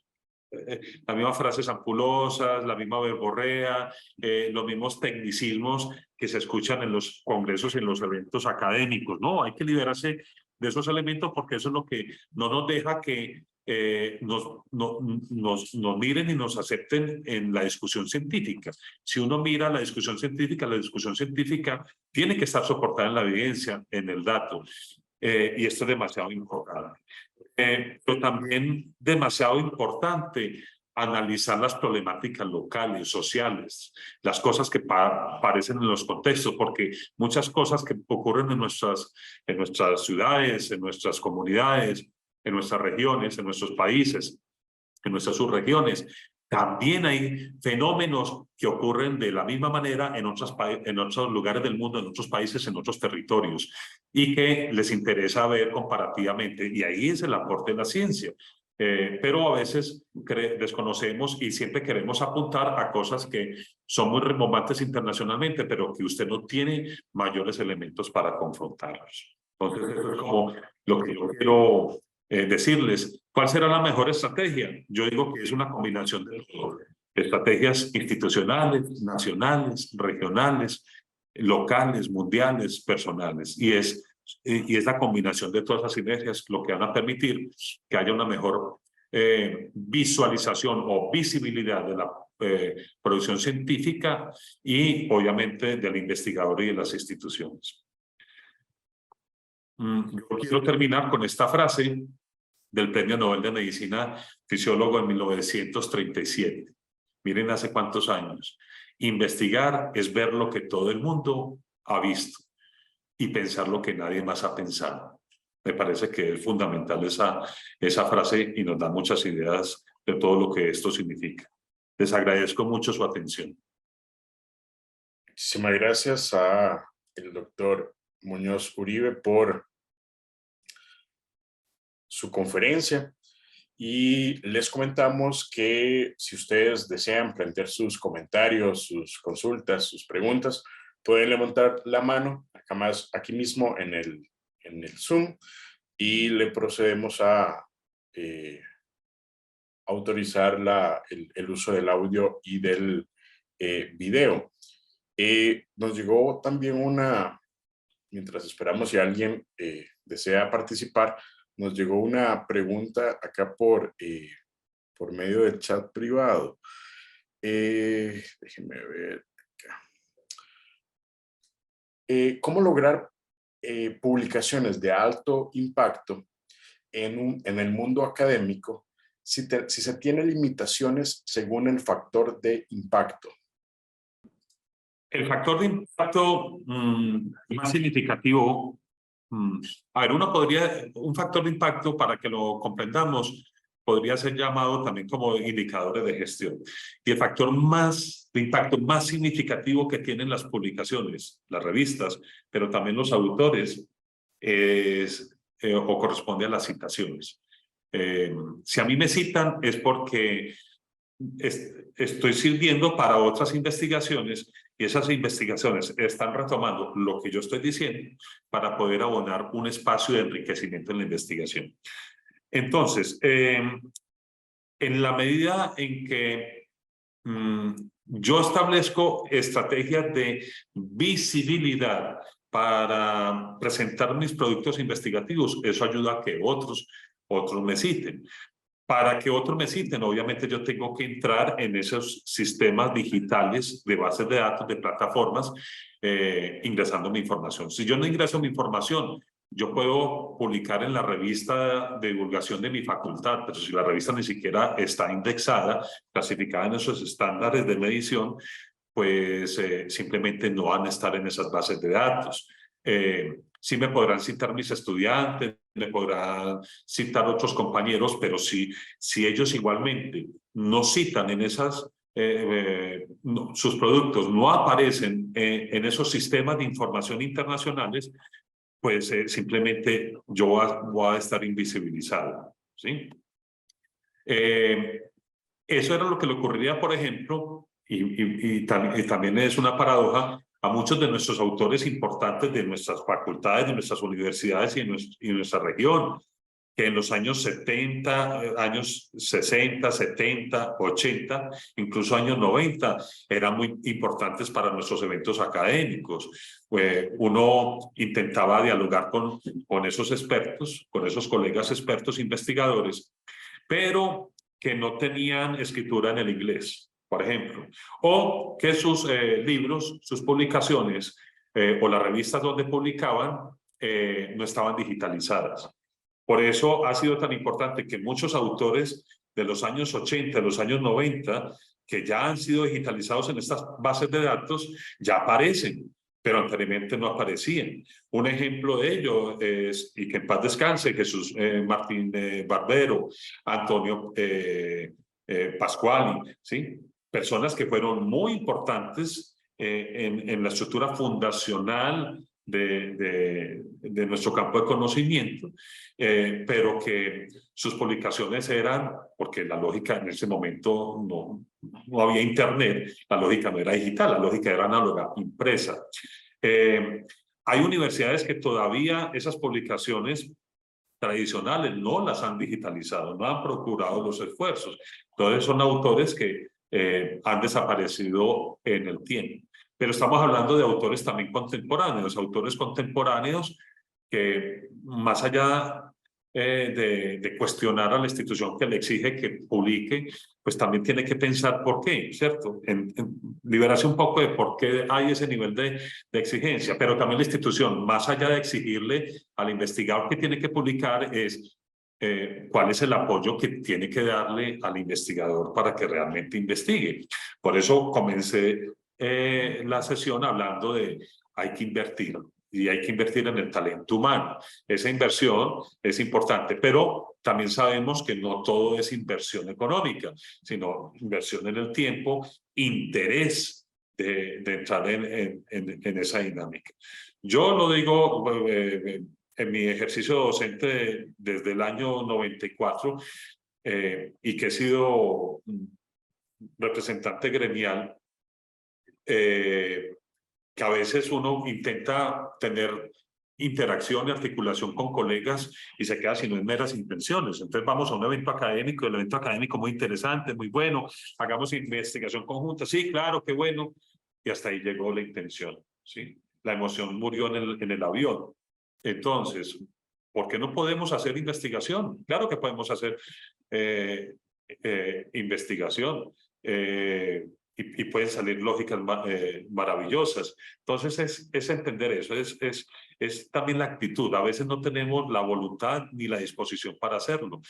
Speaker 3: las mismas frases ampulosas, la misma verborrea, los mismos tecnicismos que se escuchan en los congresos y en los eventos académicos. No, hay que liberarse de esos elementos porque eso es lo que no nos deja que nos miren y nos acepten en la discusión científica. Si uno mira la discusión científica tiene que estar soportada en la evidencia, en el dato. Y esto es demasiado importante. Pero también demasiado importante analizar las problemáticas locales, sociales, las cosas que aparecen en los contextos, porque muchas cosas que ocurren en nuestras ciudades, en nuestras comunidades, en nuestras regiones, en nuestros países, en nuestras subregiones, también hay fenómenos que ocurren de la misma manera en otros lugares del mundo, en otros países, en otros territorios, y que les interesa ver comparativamente. Y ahí es el aporte de la ciencia. Pero a veces desconocemos y siempre queremos apuntar a cosas que son muy relevantes internacionalmente, pero que usted no tiene mayores elementos para confrontarlos. Entonces, eso es como lo que yo quiero decirles. ¿Cuál será la mejor estrategia? Yo digo que es una combinación de estrategias institucionales, nacionales, regionales, locales, mundiales, personales. Y es la combinación de todas las sinergias lo que van a permitir que haya una mejor visualización o visibilidad de la producción científica y obviamente del investigador y de las instituciones. Yo quiero terminar con esta frase del Premio Nobel de Medicina, fisiólogo en 1937. Miren hace cuántos años. Investigar es ver lo que todo el mundo ha visto y pensar lo que nadie más ha pensado. Me parece que es fundamental esa frase y nos da muchas ideas de todo lo que esto significa. Les agradezco mucho su atención.
Speaker 1: Muchísimas gracias al doctor Muñoz Uribe por su conferencia. Y les comentamos que si ustedes desean plantear sus comentarios, sus consultas, sus preguntas, pueden levantar la mano aquí mismo en el Zoom y le procedemos a autorizar el uso del audio y del video. Nos llegó también mientras esperamos si alguien desea participar, nos llegó una pregunta acá por medio del chat privado. Déjenme ver acá. ¿Cómo lograr publicaciones de alto impacto en el mundo académico si se tiene limitaciones según el factor de impacto?
Speaker 3: El factor de impacto más significativo, a ver, un factor de impacto, para que lo comprendamos, podría ser llamado también como indicadores de gestión. Y el factor de impacto más significativo que tienen las publicaciones, las revistas, pero también los autores, o corresponde a las citaciones. Si a mí me citan es porque estoy sirviendo para otras investigaciones y esas investigaciones están retomando lo que yo estoy diciendo para poder abonar un espacio de enriquecimiento en la investigación. Entonces, en la medida en que yo establezco estrategias de visibilidad para presentar mis productos investigativos, eso ayuda a que otros me citen. Para que otros me citen, obviamente yo tengo que entrar en esos sistemas digitales de bases de datos, de plataformas, ingresando mi información. Si yo no ingreso mi información, yo puedo publicar en la revista de divulgación de mi facultad, pero si la revista ni siquiera está indexada, clasificada en esos estándares de medición, pues simplemente no van a estar en esas bases de datos. Sí me podrán citar mis estudiantes, me podrán citar otros compañeros, pero si ellos igualmente no citan en esas, sus productos no aparecen en esos sistemas de información internacionales, pues simplemente yo voy a estar invisibilizado, ¿sí? Eso era lo que le ocurriría, por ejemplo, y también es una paradoja, a muchos de nuestros autores importantes de nuestras facultades, de nuestras universidades y nuestra región, que en los años 70, años 60, 70, 80, incluso años 90, eran muy importantes para nuestros eventos académicos. Uno intentaba dialogar con esos expertos, con esos colegas expertos investigadores, pero que no tenían escritura en el inglés, por ejemplo, o que sus libros, sus publicaciones o las revistas donde publicaban no estaban digitalizadas. Por eso ha sido tan importante que muchos autores de los años 80, de los años 90, que ya han sido digitalizados en estas bases de datos, ya aparecen, pero anteriormente no aparecían. Un ejemplo de ello es, y que en paz descanse, Jesús Martín Barbero, Antonio Pascuali, ¿sí? Personas que fueron muy importantes en la estructura fundacional de nuestro campo de conocimiento, pero que sus publicaciones eran, porque la lógica en ese momento no había internet, la lógica no era digital, la lógica era análoga, impresa. Hay universidades que todavía esas publicaciones tradicionales no las han digitalizado, no han procurado los esfuerzos. Entonces son autores que han desaparecido en el tiempo. Pero estamos hablando de autores también contemporáneos que más allá de cuestionar a la institución que le exige que publique, pues también tiene que pensar por qué, ¿cierto? En liberarse un poco de por qué hay ese nivel de exigencia, pero también la institución, más allá de exigirle al investigador que tiene que publicar, es cuál es el apoyo que tiene que darle al investigador para que realmente investigue. Por eso comencé la sesión hablando de hay que invertir y hay que invertir en el talento humano. Esa inversión es importante, pero también sabemos que no todo es inversión económica, sino inversión en el tiempo, interés de entrar en esa dinámica. Yo lo digo en mi ejercicio docente desde el año 94 y que he sido representante gremial, que a veces uno intenta tener interacción y articulación con colegas y se queda sin meras intenciones. Entonces vamos a un evento académico, el evento académico muy interesante, muy bueno, hagamos investigación conjunta, sí, claro, qué bueno, y hasta ahí llegó la intención, ¿sí? La emoción murió en el avión. Entonces, ¿por qué no podemos hacer investigación? Claro que podemos hacer investigación. Y pueden salir lógicas maravillosas. Entonces es entender eso, es también la actitud. A veces no tenemos la voluntad ni la disposición para hacerlo.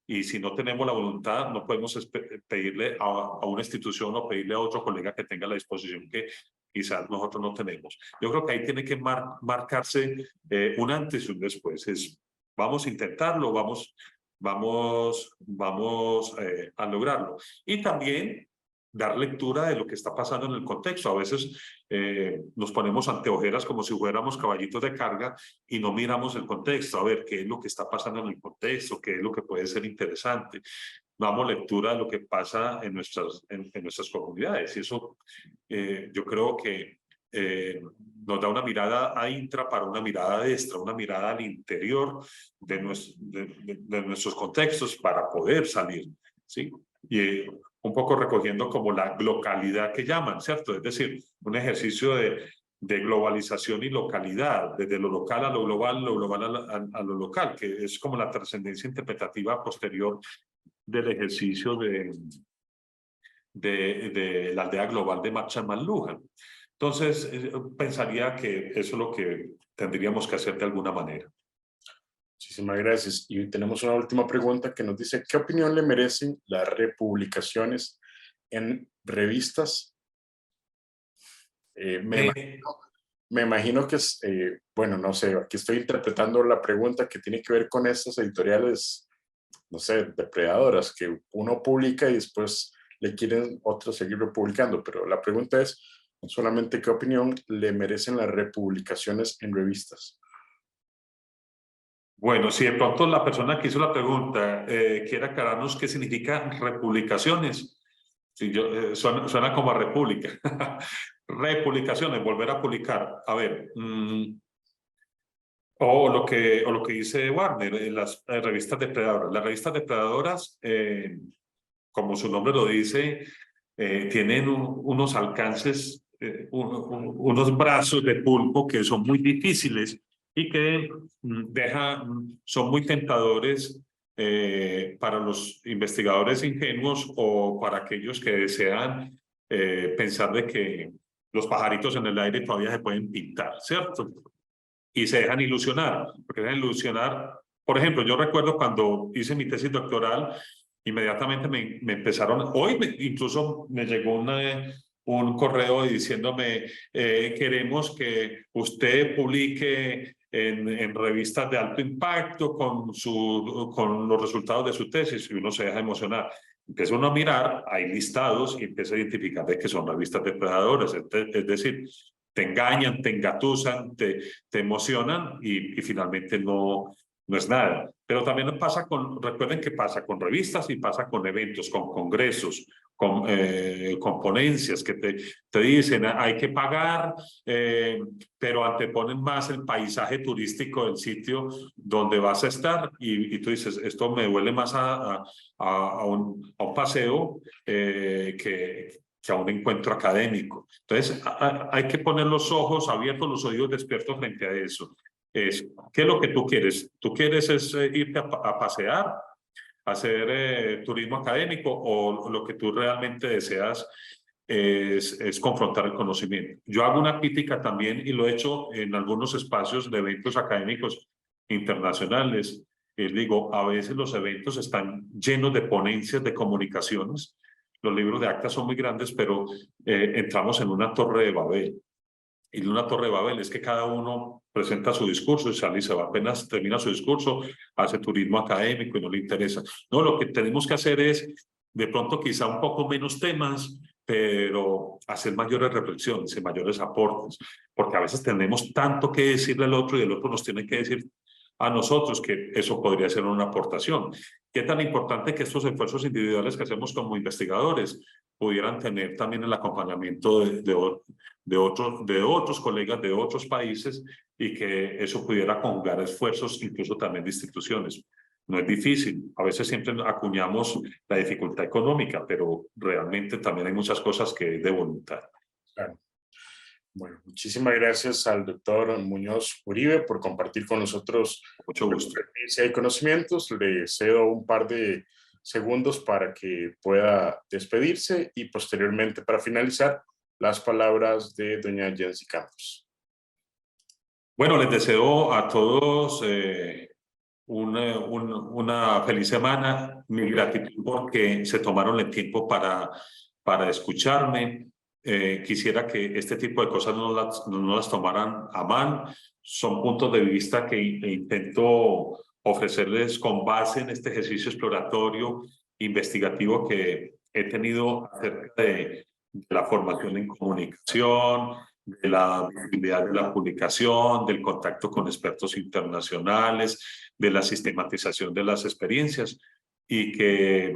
Speaker 3: Y si no tenemos la voluntad, no podemos pedirle a una institución o pedirle a otro colega que tenga la disposición que quizás nosotros no tenemos. Yo creo que ahí tiene que marcarse un antes y un después. Vamos a intentarlo, vamos a lograrlo. Y también dar lectura de lo que está pasando en el contexto. A veces nos ponemos anteojeras como si fuéramos caballitos de carga y no miramos el contexto, a ver qué es lo que está pasando en el contexto, qué es lo que puede ser interesante. Damos lectura de lo que pasa en nuestras comunidades y eso yo creo que nos da una mirada a intra para una mirada destra, una mirada al interior de nuestros contextos para poder salir, ¿sí? Y un poco recogiendo como la localidad que llaman, ¿cierto? Es decir, un ejercicio de globalización y localidad, desde lo local a lo global a lo local, que es como la trascendencia interpretativa posterior del ejercicio de la aldea global de Marshall McLuhan. Entonces, pensaría que eso es lo que tendríamos que hacer de alguna manera.
Speaker 1: Muchísimas gracias. Y tenemos una última pregunta que nos dice, ¿qué opinión le merecen las republicaciones en revistas? Me imagino que es, bueno, no sé, aquí estoy interpretando la pregunta que tiene que ver con estas editoriales, no sé, depredadoras, que uno publica y después le quieren otros seguir republicando, pero la pregunta es solamente qué opinión le merecen las republicaciones en revistas.
Speaker 3: Bueno, si de pronto la persona que hizo la pregunta quiere aclararnos qué significa republicaciones. Si yo, suena como a república. Republicaciones, volver a publicar. A ver, o lo que dice Warner, las revistas depredadoras. Las revistas depredadoras, como su nombre lo dice, tienen unos alcances, unos brazos de pulpo que son muy difíciles y que son muy tentadores para los investigadores ingenuos o para aquellos que desean pensar de que los pajaritos en el aire todavía se pueden pintar, ¿cierto? Y se dejan ilusionar, porque dejan ilusionar. Por ejemplo, yo recuerdo cuando hice mi tesis doctoral, inmediatamente me empezaron, incluso me llegó un correo diciéndome, queremos que usted publique en revistas de alto impacto con los resultados de su tesis, y uno se deja emocionar. Empieza uno a mirar, hay listados y empieza a identificar de que son revistas depredadoras, es decir, te engañan, te engatusan, te emocionan y finalmente no es nada. Pero también pasa recuerden que pasa con revistas y pasa con eventos, con congresos, con ponencias que te dicen hay que pagar, pero anteponen más el paisaje turístico del sitio donde vas a estar y tú dices, esto me huele más a un paseo que a un encuentro académico. Entonces, hay que poner los ojos abiertos, los oídos despiertos frente a eso. ¿Qué es lo que tú quieres? ¿Tú quieres irte a pasear, a hacer turismo académico o lo que tú realmente deseas es confrontar el conocimiento? Yo hago una crítica también y lo he hecho en algunos espacios de eventos académicos internacionales. Digo, a veces los eventos están llenos de ponencias de comunicaciones. Los libros de acta son muy grandes, pero entramos en una torre de Babel. Y una torre de Babel es que cada uno presenta su discurso y sale y se va. Apenas termina su discurso, hace turismo académico y no le interesa. No, lo que tenemos que hacer es, de pronto quizá un poco menos temas, pero hacer mayores reflexiones y mayores aportes, porque a veces tenemos tanto que decirle al otro y el otro nos tiene que decir a nosotros que eso podría ser una aportación. ¿Qué tan importante que estos esfuerzos individuales que hacemos como investigadores pudieran tener también el acompañamiento de otros colegas de otros países y que eso pudiera conjugar esfuerzos incluso también de instituciones? No es difícil, a veces siempre acuñamos la dificultad económica, pero realmente también hay muchas cosas que es de voluntad.
Speaker 1: Claro. Bueno, muchísimas gracias al doctor Muñoz Uribe por compartir con nosotros
Speaker 3: Mucho gusto.
Speaker 1: su experiencia y conocimientos. Le cedo un par de segundos para que pueda despedirse y posteriormente, para finalizar, las palabras de doña Jency Campos.
Speaker 3: Bueno, les deseo a todos una feliz semana. Mi gratitud porque se tomaron el tiempo para escucharme. Quisiera que este tipo de cosas no las tomaran a mal. Son puntos de vista que intento ofrecerles con base en este ejercicio exploratorio, investigativo que he tenido acerca de la formación en comunicación, de la visibilidad de la publicación, del contacto con expertos internacionales, de la sistematización de las experiencias y que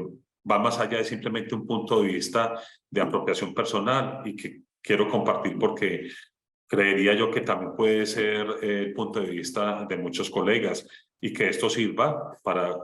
Speaker 3: va más allá de simplemente un punto de vista de apropiación personal y que quiero compartir porque creería yo que también puede ser el punto de vista de muchos colegas y que esto sirva para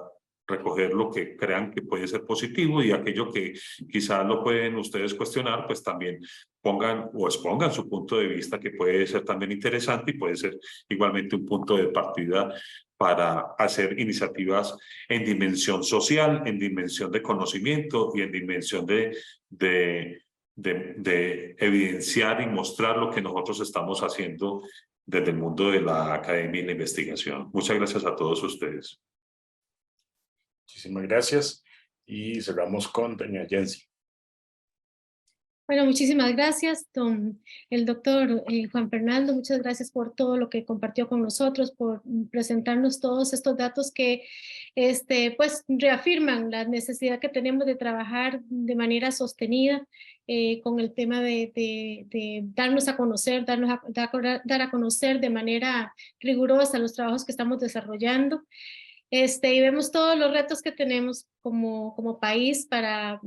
Speaker 3: recoger lo que crean que puede ser positivo y aquello que quizás lo pueden ustedes cuestionar, pues también pongan o expongan su punto de vista que puede ser también interesante y puede ser igualmente un punto de partida para hacer iniciativas en dimensión social, en dimensión de conocimiento y en dimensión de evidenciar y mostrar lo que nosotros estamos haciendo desde el mundo de la academia y la investigación. Muchas gracias a todos ustedes.
Speaker 1: Muchísimas gracias y cerramos con doña Jency.
Speaker 2: Bueno, muchísimas gracias, el doctor Juan Fernando. Muchas gracias por todo lo que compartió con nosotros, por presentarnos todos estos datos que pues, reafirman la necesidad que tenemos de trabajar de manera sostenida con el tema de darnos a conocer, dar a conocer de manera rigurosa los trabajos que estamos desarrollando. Y vemos todos los retos que tenemos como país para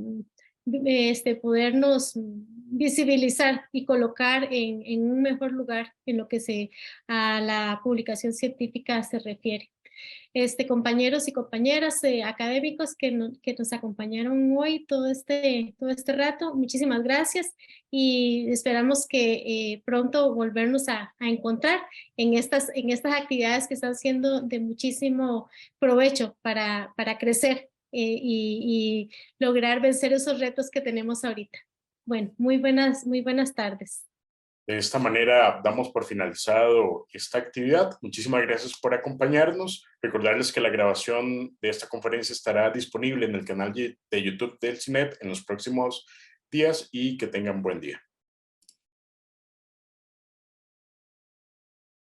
Speaker 2: podernos visibilizar y colocar en un mejor lugar en lo que a la publicación científica se refiere. Compañeros y compañeras académicos que nos acompañaron hoy todo este rato, muchísimas gracias y esperamos que pronto volvernos a encontrar en estas actividades que están siendo de muchísimo provecho para crecer y lograr vencer esos retos que tenemos ahorita. Bueno, muy buenas tardes.
Speaker 1: De esta manera damos por finalizado esta actividad. Muchísimas gracias por acompañarnos. Recordarles que la grabación de esta conferencia estará disponible en el canal de YouTube del CINEP en los próximos días y que tengan buen día.